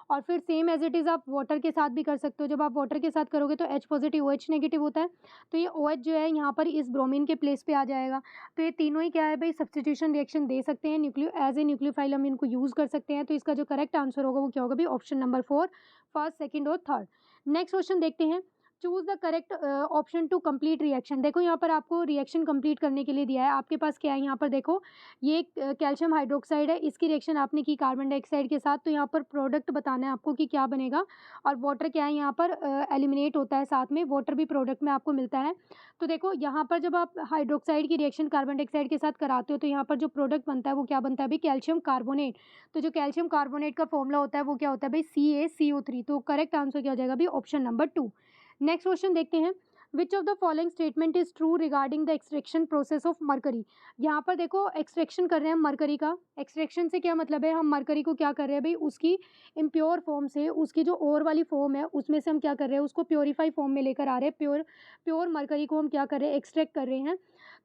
और फिर सेम एज इट इज़ आप वाटर के साथ भी कर सकते हो। जब आप वाटर के साथ करोगे तो H पॉजिटिव OH नेगेटिव होता है, तो ये OH जो है यहाँ पर इस ब्रोमीन के प्लेस पे आ जाएगा। तो ये तीनों ही क्या है भाई, सब्स्टिट्यूशन रिएक्शन दे सकते हैं, एज ए न्यूक्लियोफाइल हम इनको यूज़ कर सकते हैं। तो इसका जो करेक्ट आंसर होगा वो क्या होगा भाई, ऑप्शन नंबर 4, फर्स्ट, सेकंड और थर्ड। नेक्स्ट क्वेश्चन देखते हैं, choose the correct option to complete reaction. देखो यहाँ पर आपको रिएक्शन कंप्लीट करने के लिए दिया है, आपके पास क्या है, यहाँ पर देखो ये कैल्शियम हाइड्रोक्साइड है, इसकी रिएक्शन आपने की कार्बन डाइऑक्साइड के साथ, तो यहाँ पर प्रोडक्ट बताना है आपको कि क्या बनेगा। और वाटर क्या है, यहाँ पर एलिमिनेट होता है साथ में, वाटर भी प्रोडक्ट में आपको मिलता है। तो देखो यहाँ पर जब आप हाइड्रोक्साइड की रिएक्शन कार्बन डाइऑक्साइड के साथ कराते हो तो यहाँ पर जो प्रोडक्ट बनता है वो क्या बनता है भाई, कैल्शियम कार्बोनेट। तो जो कैल्शियम कार्बोनेट का फॉर्मूला होता है वो क्या होता है भाई, CaCO3। तो करेक्ट आंसर क्या हो जाएगा भाई, ऑप्शन नंबर 2। नेक्स्ट क्वेश्चन देखते हैं, which of the following statement is true regarding the extraction process of mercury. यहाँ पर देखो एक्सट्रैक्शन कर रहे हैं मरकरी का, एक्सट्रैक्शन से क्या मतलब है, हम मरकरी को क्या कर रहे हैं भाई, उसकी इम्प्योर फॉर्म से, उसकी जो और वाली फॉर्म है उसमें से हम क्या कर रहे हैं, उसको प्योरीफाई फॉर्म में लेकर आ रहे हैं, प्योर मरकरी को हम क्या कर रहे हैं, एक्सट्रैक्ट कर रहे हैं।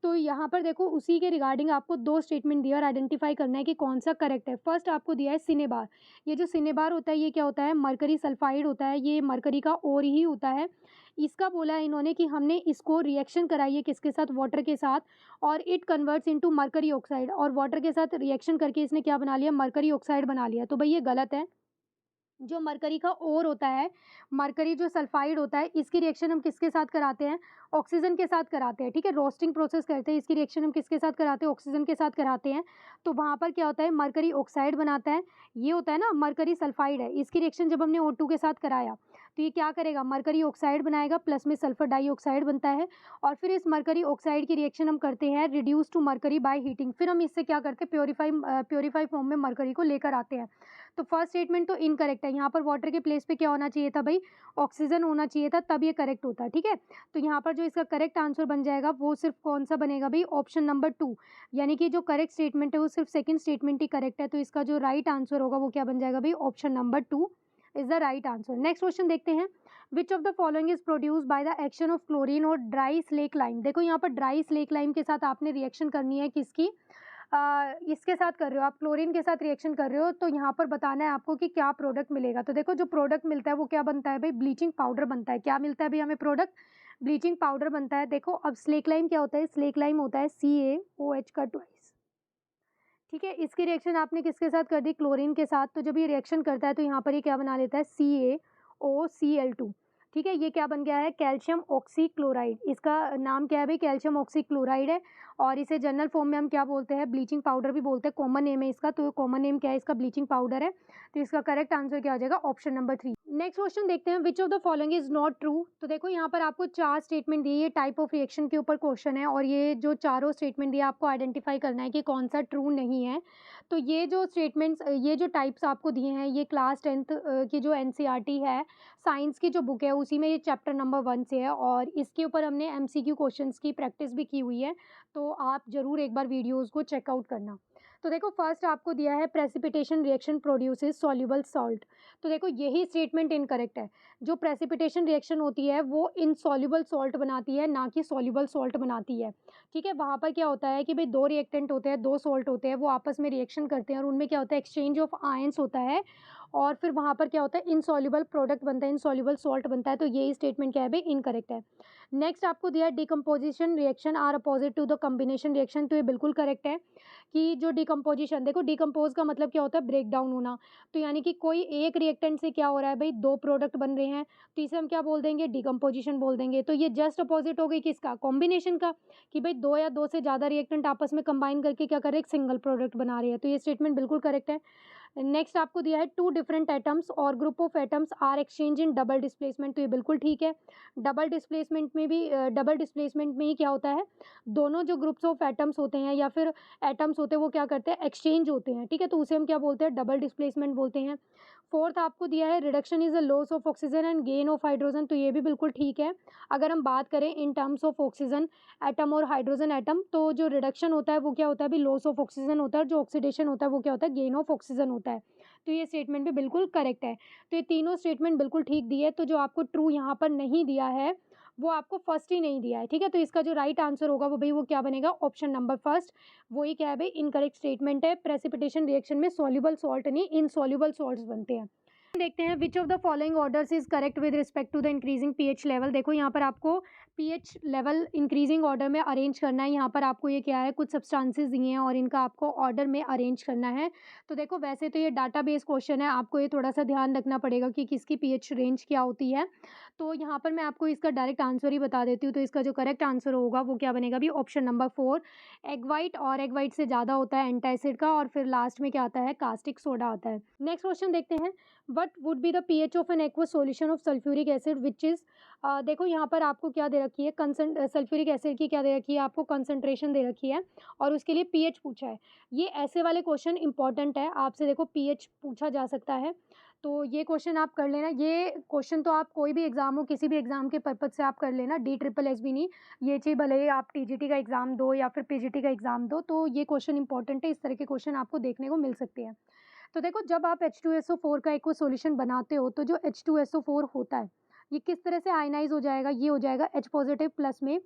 तो यहाँ पर देखो उसी के रिगार्डिंग आपको 2 स्टेटमेंट दिया और आइडेंटिफाई करना है कि कौन सा करेक्ट है। फर्स्ट आपको दिया है सिनेबार, ये जो सिनेबार होता है ये क्या होता है, मरकरी सल्फाइड होता है, ये मरकरी का ओर ही होता है। इसका बोला है इन्होंने कि हमने इसको रिएक्शन कराई है किसके साथ, वाटर के साथ, और it converts into mercury oxide, और वाटर के साथ रिएक्शन करके इसने क्या बना लिया, मरकरी ऑक्साइड बना लिया। तो भाई ये गलत है। जो मरकरी का ओर होता है, मरकरी जो सल्फाइड होता है, इसकी रिएक्शन हम किसके साथ कराते हैं, ऑक्सीजन के साथ कराते हैं। ठीक है, रोस्टिंग प्रोसेस करते हैं, इसकी रिएक्शन हम किसके साथ कराते हैं, ऑक्सीजन के साथ कराते हैं। तो वहाँ पर क्या होता है, मरकरी ऑक्साइड बनाता है। ये होता है ना, मरकरी सल्फाइड है, इसकी रिएक्शन जब हमने O2 के साथ कराया तो ये क्या करेगा, मरकरी ऑक्साइड बनाएगा, प्लस में सल्फर डाइऑक्साइड बनता है। और फिर इस मरकरी ऑक्साइड की रिएक्शन हम करते हैं reduce to mercury by heating, फिर हम इससे क्या करते हैं, प्योरीफाई फॉर्म में मरकरी को लेकर आते हैं। तो फर्स्ट स्टेटमेंट तो इनकरेक्ट है, यहाँ पर वाटर के प्लेस पे क्या होना चाहिए था भाई, ऑक्सीजन होना चाहिए था, तब ये करेक्ट होता है। ठीक है, तो यहाँ पर जो इसका करेक्ट आंसर बन जाएगा वो सिर्फ कौन सा बनेगा भाई, ऑप्शन नंबर 2, यानी कि जो करेक्ट स्टेटमेंट है वो सिर्फ सेकंड स्टेटमेंट ही करेक्ट है। तो इसका जो राइट आंसर होगा वो क्या बन जाएगा भाई, option number 2 is the right answer. Next question देखते हैं, which of the following is produce by the action of chlorine और ड्राई स्लेक लाइम। देखो यहाँ पर ड्राई स्लेक लाइम के साथ आपने रिएक्शन करनी है, किसकी, इसके साथ कर रहे हो आप, क्लोरीन के साथ रिएक्शन कर रहे हो, तो यहाँ पर बताना है आपको कि क्या प्रोडक्ट मिलेगा। तो देखो जो प्रोडक्ट मिलता है वो क्या बनता है भाई, ब्लीचिंग पाउडर बनता है। क्या मिलता है भाई हमें प्रोडक्ट, ब्लीचिंग पाउडर बनता है। देखो अब स्लेक लाइम क्या होता है, स्लेक लाइम होता है CaOH का ट्वाइस। ठीक है, इसकी रिएक्शन आपने किसके साथ कर दी, क्लोरीन के साथ। तो जब ये रिएक्शन करता है तो यहाँ पर ये क्या बना लेता है, CaOCl2। ठीक है, ये क्या बन गया है, कैल्शियम ऑक्सीक्लोराइड। इसका नाम क्या है भाई, कैल्शियम ऑक्सीक्लोराइड है, और इसे जनरल फॉर्म में हम क्या बोलते हैं, ब्लीचिंग पाउडर भी बोलते हैं, कॉमन नेम है इसका। तो कॉमन नेम क्या है इसका, ब्लीचिंग पाउडर है। तो इसका करेक्ट आंसर क्या हो जाएगा, ऑप्शन नंबर 3। नेक्स्ट क्वेश्चन देखते हैं, which of the following is not true. तो देखो यहाँ पर आपको 4 स्टेटमेंट दिए, ये टाइप ऑफ रिएक्शन के ऊपर क्वेश्चन है, और ये जो चारों स्टेटमेंट दिए आपको आइडेंटिफाई करना है कि कौन सा ट्रू नहीं है। तो ये जो स्टेटमेंट्स, ये जो टाइप्स आपको दिए हैं, ये क्लास 10th की जो NCERT है, साइंस की जो बुक है उसी में ये चैप्टर नंबर 1 से है, और इसके ऊपर हमने MCQ क्वेश्चंस की प्रैक्टिस भी की हुई है। तो आप ज़रूर एक बार वीडियोज़ को चेकआउट करना। तो देखो फर्स्ट आपको दिया है, precipitation reaction produces soluble salt. तो देखो यही स्टेटमेंट इनकरेक्ट है। जो प्रेसिपिटेशन रिएक्शन होती है वो इनसॉल्युबल सॉल्ट बनाती है, ना कि सॉल्युबल सॉल्ट बनाती है। ठीक है, वहाँ पर क्या होता है कि भाई 2 रिएक्टेंट होते हैं, 2 सॉल्ट होते हैं, वो आपस में रिएक्शन करते हैं, और उनमें क्या होता है, एक्सचेंज ऑफ आयंस होता है, और फिर वहाँ पर क्या होता है, इनसॉल्युबल प्रोडक्ट बनता है, इनसॉल्युबल सॉल्ट बनता है। तो ये स्टेटमेंट क्या है भाई, इनकरेक्ट है। नेक्स्ट आपको दिया है decomposition reaction are opposite to the combination reaction. तो ये बिल्कुल करेक्ट है कि जो डिकम्पोजिशन, देखो डिकम्पोज का मतलब क्या होता है, ब्रेक डाउन होना। तो यानी कि कोई एक रिएक्टेंट से क्या हो रहा है भाई, दो प्रोडक्ट बन रहे हैं, तो इसे हम क्या बोल देंगे, डिकम्पोजिशन बोल देंगे। तो ये जस्ट अपोजिट हो गई किसका, कॉम्बिनेशन का, कि भाई दो या दो से ज़्यादा रिएक्टेंट आपस में कंबाइन करके क्या कर रहे हैं, एक सिंगल प्रोडक्ट बना रहे हैं। तो ये स्टेटमेंट बिल्कुल करेक्ट है। नेक्स्ट आपको दिया है टू डिफरेंट एटम्स और group of atoms are exchange in double displacement. तो ये बिल्कुल ठीक है। डबल डिस्प्लेसमेंट में ही क्या होता है, दोनों जो ग्रुप्स ऑफ एटम्स होते हैं या फिर एटम्स होते हैं वो क्या करते हैं, एक्सचेंज होते हैं, ठीक है। तो उसे हम क्या बोलते हैं, डबल डिस्प्लेसमेंट बोलते हैं। फोर्थ आपको दिया है reduction is a loss of oxygen and gain of hydrogen. तो ये भी बिल्कुल ठीक है। अगर हम बात करें in terms of oxygen atom और हाइड्रोजन एटम, तो जो रिडक्शन होता है वो क्या होता है, भी लॉस ऑफ ऑक्सीजन होता है, और जो ऑक्सीडेशन होता है वो क्या होता है, गेन ऑफ ऑक्सीजन होता है। तो ये स्टेटमेंट भी बिल्कुल करेक्ट है। तो ये तीनों स्टेटमेंट बिल्कुल ठीक दिए। तो जो आपको ट्रू यहाँ पर नहीं दिया है वो आपको फर्स्ट ही नहीं दिया है, ठीक है। तो इसका जो राइट आंसर होगा वो भाई वो क्या बनेगा, ऑप्शन नंबर फर्स्ट। वही क्या है भाई, इनकरेक्ट स्टेटमेंट है। प्रेसिपिटेशन रिएक्शन में सॉल्युबल सॉल्ट नहीं, इनसॉल्युबल सॉल्ट्स बनते हैं। देखते हैं which of the following orders is correct with respect to the increasing pH level. देखो यहाँ पर आपको पीएच लेवल इंक्रीजिंग ऑर्डर में अरेंज करना है। यहाँ पर आपको ये क्या है, कुछ सब्सटेंसेस दिए हैं और इनका आपको ऑर्डर में अरेंज करना है। तो देखो वैसे तो ये डाटा बेस क्वेश्चन है, आपको ये थोड़ा सा ध्यान रखना पड़ेगा कि किसकी पीएच रेंज क्या होती है। तो यहाँ पर मैं आपको इसका डायरेक्ट आंसर ही बता देती हूँ। तो इसका जो करेक्ट आंसर होगा वो क्या बनेगा भी, ऑप्शन नंबर 4 एग वाइट, और एग वाइट से ज़्यादा होता है एंटासिड का, और फिर लास्ट में क्या आता है, कास्टिक सोडा आता है। नेक्स्ट क्वेश्चन देखते हैं, what would be the pH of an aqueous solution of sulphuric acid which is, देखो यहाँ पर आपको क्या दे रखी है, सल्फ्यूरिक एसिड की क्या दे रखी है, आपको कंसंट्रेशन दे रखी है और उसके लिए पीएच पूछा है। ये ऐसे वाले क्वेश्चन इंपॉर्टेंट है, आपसे देखो पीएच पूछा जा सकता है। तो ये क्वेश्चन आप कर लेना। ये क्वेश्चन तो आप कोई भी एग्जाम हो, किसी भी एग्जाम के पर्पज से आप कर लेना, DSSB नहीं, ये चीज़ भले ही आप टीजीटी का एग्जाम दो या फिर पीजीटी का एग्जाम दो, तो ये क्वेश्चन इंपॉर्टेंट है। इस तरह के क्वेश्चन आपको देखने को मिल सकते हैं। तो देखो जब आप H2SO4 का एक्वस सॉल्यूशन बनाते हो, तो जो H2SO4 होता है ये किस तरह से आयनाइज हो जाएगा, ये हो जाएगा H पॉजिटिव प्लस में,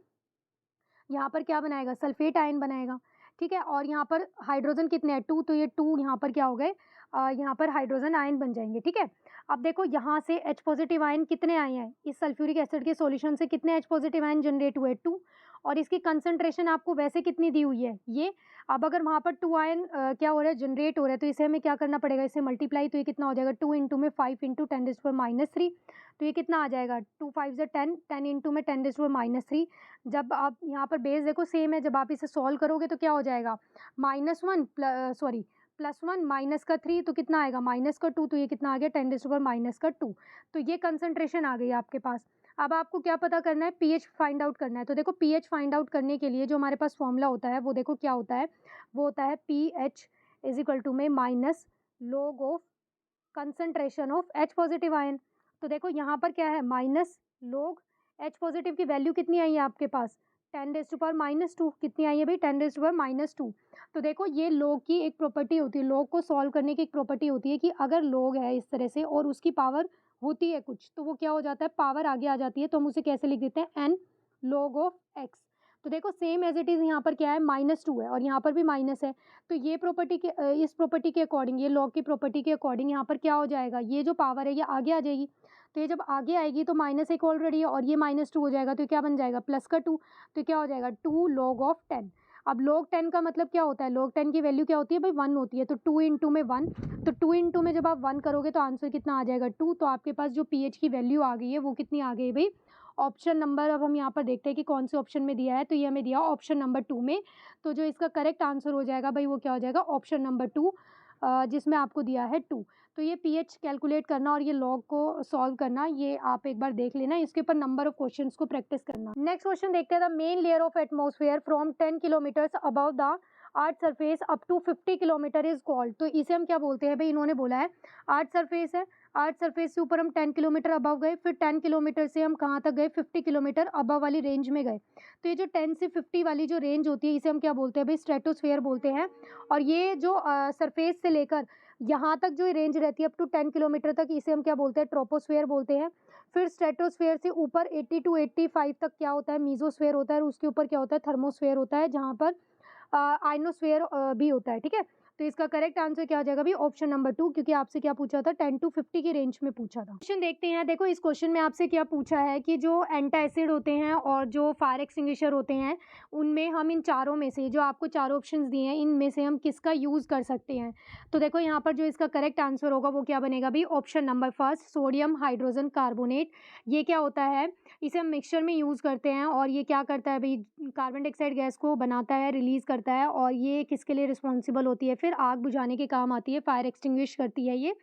यहाँ पर क्या बनाएगा, सल्फेट आयन बनाएगा, ठीक है। और यहाँ पर हाइड्रोजन कितने हैं, 2, तो ये 2 यहाँ पर क्या हो गए, यहाँ पर हाइड्रोजन आयन बन जाएंगे, ठीक है। अब देखो यहाँ से H पॉजिटिव आयन कितने आए हैं, इस सल्फ्यूरिक एसिड के सॉल्यूशन से कितने H पॉजिटिव आयन जनरेट हुए, 2, और इसकी कंसंट्रेशन आपको वैसे कितनी दी हुई है, ये। अब अगर वहाँ पर 2 आयन क्या हो रहा है, जनरेट हो रहा है, तो इसे हमें क्या करना पड़ेगा, इसे मल्टीप्लाई। तो ये कितना हो जाएगा, 2 इंटू में 5 इंटू 10⁻³ तो ये कितना आ जाएगा, 2 5 10, 10 इंटू में 10⁻³ जब आप यहाँ पर बेस देखो सेम है, जब आप इसे सॉल्व करोगे तो क्या हो जाएगा, -1 +1 माइनस का 3 तो कितना आएगा, माइनस का 2, तो ये कितना आ गया, 10⁻²। तो ये कंसंट्रेशन आ गई आपके पास। अब आपको क्या पता करना है, पीएच फाइंड आउट करना है। तो देखो पीएच फाइंड आउट करने के लिए जो हमारे पास फॉर्मूला होता है वो देखो क्या होता है, वो होता है पीएच इज इक्वल टू में minus log of concentration of H positive ion. तो देखो यहाँ पर क्या है, माइनस log H पॉजिटिव की वैल्यू कितनी आई है आपके पास, 10⁻², कितनी आई है भाई, 10⁻²। तो देखो ये log की एक प्रॉपर्टी होती है, log को सॉल्व करने की एक प्रॉपर्टी होती है कि अगर log है इस तरह से और उसकी पावर होती है कुछ, तो वो क्या हो जाता है, पावर आगे आ जाती है, तो हम उसे कैसे लिख देते हैं, n log ऑफ x। तो देखो सेम एज इट इज़ यहाँ पर क्या है, -2 है और यहाँ पर भी माइनस है। तो ये प्रॉपर्टी के इस प्रॉपर्टी के अकॉर्डिंग, ये log की प्रॉपर्टी के अकॉर्डिंग यहाँ पर क्या हो जाएगा, ये जो पावर है ये आगे आ जाएगी। तो ये जब आगे आएगी तो -1 ऑलरेडी है और ये -2 हो जाएगा, तो क्या बन जाएगा, +2। तो क्या हो जाएगा, 2 log ऑफ 10। अब log 10 का मतलब क्या होता है, log 10 की वैल्यू क्या होती है भाई, 1 होती है। तो 2 इंटू में 1, तो 2 इंटू में जब आप 1 करोगे तो आंसर कितना आ जाएगा, 2। तो आपके पास जो पीएच की वैल्यू आ गई है वो कितनी आ गई भाई, ऑप्शन नंबर, अब हम यहाँ पर देखते हैं कि कौन से ऑप्शन में दिया है, तो ये हमें दिया ऑप्शन नंबर 2 में। तो जो इसका करेक्ट आंसर हो जाएगा भाई वो क्या हो जाएगा, ऑप्शन नंबर 2, जिसमें आपको दिया है 2। तो ये पीएच कैलकुलेट करना और ये लॉग को सॉल्व करना, ये आप एक बार देख लेना, इसके ऊपर नंबर ऑफ क्वेश्चंस को प्रैक्टिस करना। नेक्स्ट क्वेश्चन देखते हैं, the main layer of atmosphere from 10 kilometres above the earth surface up to 50 kilometre is called. तो इसे हम क्या बोलते हैं भाई, इन्होंने बोला है अर्थ सरफेस है, अर्थ सरफेस से ऊपर हम 10 किलोमीटर अबव गए, फिर 10 किलोमीटर से हम कहाँ तक गए, 50 किलोमीटर अबव वाली रेंज में गए। तो ये जो 10 से 50 वाली जो रेंज होती है इसे हम क्या बोलते हैं भाई, स्ट्रेटोस्फेयर बोलते हैं। और ये जो सरफेस से लेकर यहाँ तक जो रेंज रहती है अप टू 10 किलोमीटर तक, इसे हम क्या बोलते हैं, ट्रोपोस्फेयर बोलते हैं। फिर स्ट्रेटोस्फेयर से ऊपर 80 to 85 तक क्या होता है, मीजोस्फेयर होता है, और उसके ऊपर क्या होता है, थर्मोस्फेयर होता है, जहाँ पर आइनोस्फेयर भी होता है, ठीक है। तो इसका करेक्ट आंसर क्या हो जाएगा भाई? ऑप्शन नंबर 2, क्योंकि आपसे क्या पूछा था 10 टू 50 की रेंज में पूछा था। क्वेश्चन देखते हैं। देखो इस क्वेश्चन में आपसे क्या पूछा है कि जो एंटासिड होते हैं और जो फायर एक्सटिंग्विशर होते हैं, उनमें हम इन चारों में से, जो आपको चारों ऑप्शंस दिए हैं, इनमें से हम किसका यूज़ कर सकते हैं। तो देखो यहाँ पर जो इसका करेक्ट आंसर होगा वो क्या बनेगा भाई? Option number first, sodium hydrogen carbonate. ये क्या होता है? इसे हम मिक्सचर में यूज़ करते हैं और ये क्या करता है भाई? कार्बन डाइऑक्साइड गैस को बनाता है, रिलीज़ करता है, और ये किसके लिए रिस्पॉन्सिबल होती है? फिर आग बुझाने के काम आती है, फायर एक्सटिंग्विश करती है ये।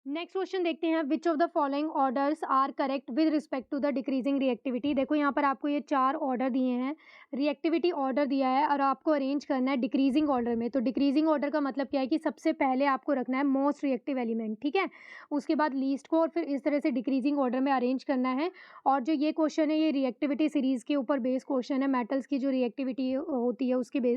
नेक्स्ट क्वेश्चन देखते हैं, which of the following orders are correct with respect to the decreasing reactivity. देखो यहाँ पर आपको ये 4 ऑर्डर दिए हैं, रिएक्टिविटी ऑर्डर दिया है और आपको अरेंज करना है डिक्रीजिंग ऑर्डर में। तो डिक्रीजिंग ऑर्डर का मतलब क्या है कि सबसे पहले आपको रखना है मोस्ट रिएक्टिव एलिमेंट, ठीक है, उसके बाद लीस्ट को, और फिर इस तरह से डिक्रीजिंग ऑर्डर में अरेंज करना है। और जो ये क्वेश्चन है, ये रिएक्टिविटी सीरीज़ के ऊपर बेस्ड क्वेश्चन है, मेटल्स की जो रिएक्टिविटी होती है उसके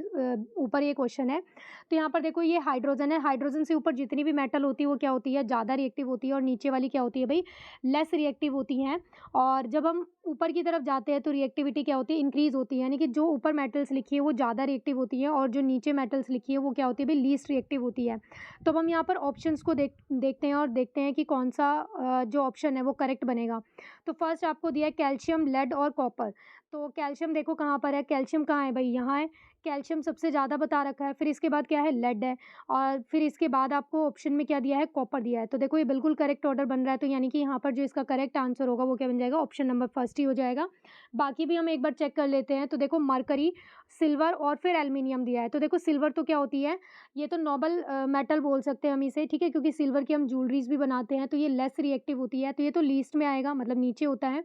ऊपर ये क्वेश्चन है। तो यहाँ पर देखो ये हाइड्रोजन है, हाइड्रोजन से ऊपर जितनी भी मेटल होती है वो क्या होती है? ज़्यादा रिएक्टिव होती है, और नीचे वाली क्या होती है भाई? लेस रिएक्टिव होती हैं। और जब हम ऊपर की तरफ जाते हैं तो रिएक्टिविटी क्या होती है? इंक्रीज़ होती है, यानी कि जो ऊपर मेटल्स लिखी है वो ज़्यादा रिएक्टिव होती है, और जो नीचे मेटल्स लिखी है वो क्या होती है भाई? लीस्ट रिएक्टिव होती है। तो अब हम यहाँ पर ऑप्शंस को देखते हैं और देखते हैं कि कौन सा जो ऑप्शन है वो करेक्ट बनेगा। तो फर्स्ट आपको दिया है कैल्शियम, लेड और कॉपर। तो कैल्शियम देखो कहाँ पर है? कैल्शियम कहाँ है भाई? यहाँ है। कैल्शियम सबसे ज़्यादा बता रखा है, फिर इसके बाद क्या है? लेड है, और फिर इसके बाद आपको ऑप्शन में क्या दिया है? कॉपर दिया है। तो देखो ये बिल्कुल करेक्ट ऑर्डर बन रहा है, तो यानी कि यहाँ पर जो इसका करेक्ट आंसर होगा वो क्या बन जाएगा? ऑप्शन नंबर फर्स्ट ही हो जाएगा। बाकी भी हम एक बार चेक कर लेते हैं। तो देखो मरकरी, सिल्वर और फिर एल्युमिनियम दिया है। तो देखो सिल्वर तो क्या होती है? ये तो नोबल मेटल बोल सकते हैं हम इसे, ठीक है, क्योंकि सिल्वर की हम ज्वेलरीज भी बनाते हैं, तो ये लेस रिएक्टिव होती है, तो ये तो लीस्ट में आएगा, मतलब नीचे होता है।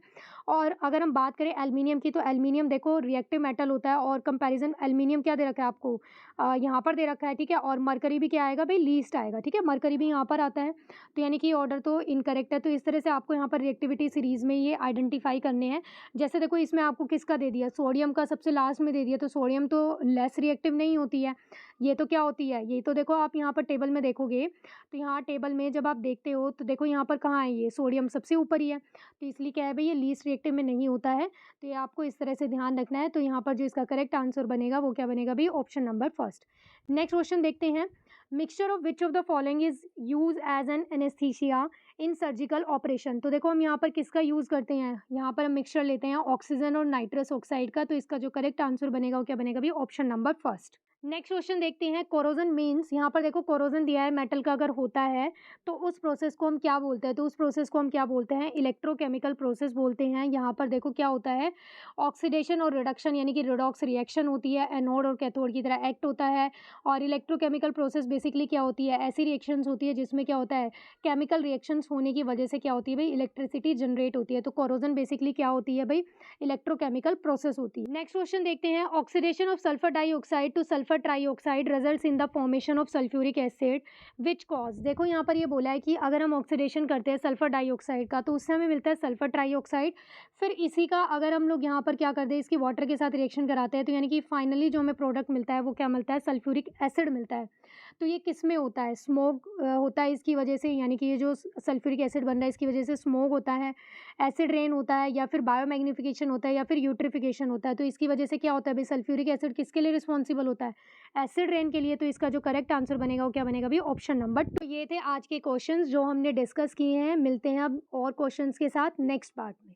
और अगर हम बात करें एल्युमिनियम की, तो एल्युमिनियम देखो रिएक्टिव मेटल होता है, और कंपैरिजन एल्युमिनियम क्या दे रखा है आपको? यहाँ पर दे रखा है, ठीक है। और मरकरी भी क्या आएगा भाई? लीस्ट आएगा, ठीक है, मरकरी भी यहाँ पर आता है। तो यानी कि ऑर्डर तो इनकरेक्ट है। तो इस तरह से आपको यहाँ पर रिएक्टिविटी सीरीज़ में ये आइडेंटिफाई करने हैं। जैसे देखो इसमें आपको किसका दे दिया? सोडियम का सबसे लास्ट में दे दिया, तो सोडियम तो लेस रिएक्टिव नहीं होती है, ये तो क्या होती है? ये तो देखो आप यहाँ पर टेबल में देखोगे, तो यहाँ टेबल में जब आप देखते हो तो देखो यहाँ पर कहाँ है? ये सोडियम सबसे ऊपर ही है, तो इसलिए क्या है भाई? ये लीस्ट रिएक्टिव में नहीं होता है। तो ये आपको इस तरह से ध्यान रखना है। तो यहाँ पर जो इसका करेक्ट आंसर बनेगा वो क्या बनेगा भाई? Option number first. Next question देखते हैं, mixture of which of the following is use as an anaesthesia in surgical operation. तो देखो हम यहाँ पर किसका यूज़ करते हैं? यहाँ पर हम मिक्सचर लेते हैं ऑक्सीजन और नाइट्रस ऑक्साइड का। तो इसका जो करेक्ट आंसर बनेगा वो क्या बनेगा भाई? Option number first. Next question देखते हैं, कोरोजन मीन्स, यहाँ पर देखो कोरोजन दिया है मेटल का अगर होता है तो उस प्रोसेस को हम क्या बोलते हैं? तो उस प्रोसेस को हम क्या बोलते हैं? इलेक्ट्रोकेमिकल प्रोसेस बोलते हैं। यहाँ पर देखो क्या होता है? ऑक्सीडेशन और रिडक्शन, यानी कि रिडॉक्स रिएक्शन होती है, एनोड और कैथोड की तरह एक्ट होता है। और इलेक्ट्रोकेमिकल प्रोसेस बेसिकली क्या होती है? ऐसी रिएक्शंस होती है जिसमें क्या होता है? केमिकल रिएक्शंस होने की वजह से क्या होती है भाई? इलेक्ट्रिसिटी जनरेट होती है। तो कोरोजन बेसिकली क्या होती है भाई? इलेक्ट्रोकेमिकल प्रोसेस होती है। नेक्स्ट क्वेश्चन देखते हैं, oxidation of sulphur dioxide two sulphur trioxide results in the formation of sulphuric acid which cause. देखो यहाँ पर ये बोला है कि अगर हम ऑक्सीडेशन करते हैं सल्फर डाइऑक्साइड का तो उससे हमें मिलता है सल्फर ट्राइऑक्साइड। फिर इसी का अगर हम लोग यहाँ पर क्या करते हैं? इसकी वाटर के साथ रिएक्शन कराते हैं, तो यानी कि फाइनली जो हमें प्रोडक्ट मिलता है वो क्या मिलता है? सल्फ्यूरिक एसिड मिलता है। तो ये किस में होता है? स्मोक होता है इसकी वजह से, यानी कि ये जो सल्फ्यूरिक एसिड बन रहा है इसकी वजह से स्मोक होता है, एसिड रेन होता है, या फिर बायोमैग्निफिकेशन होता है, या फिर यूट्रिफिकेशन होता है। तो इसकी वजह से क्या होता है भाई? सल्फ्यूरिक एसिड किसके लिए रिस्पॉन्सिबल होता है? एसिड रेन के लिए। तो इसका जो करेक्ट आंसर बनेगा वो क्या बनेगा भाई? Option number. तो ये थे आज के क्वेश्चंस जो हमने डिस्कस किए हैं। मिलते हैं अब और क्वेश्चंस के साथ नेक्स्ट पार्ट में।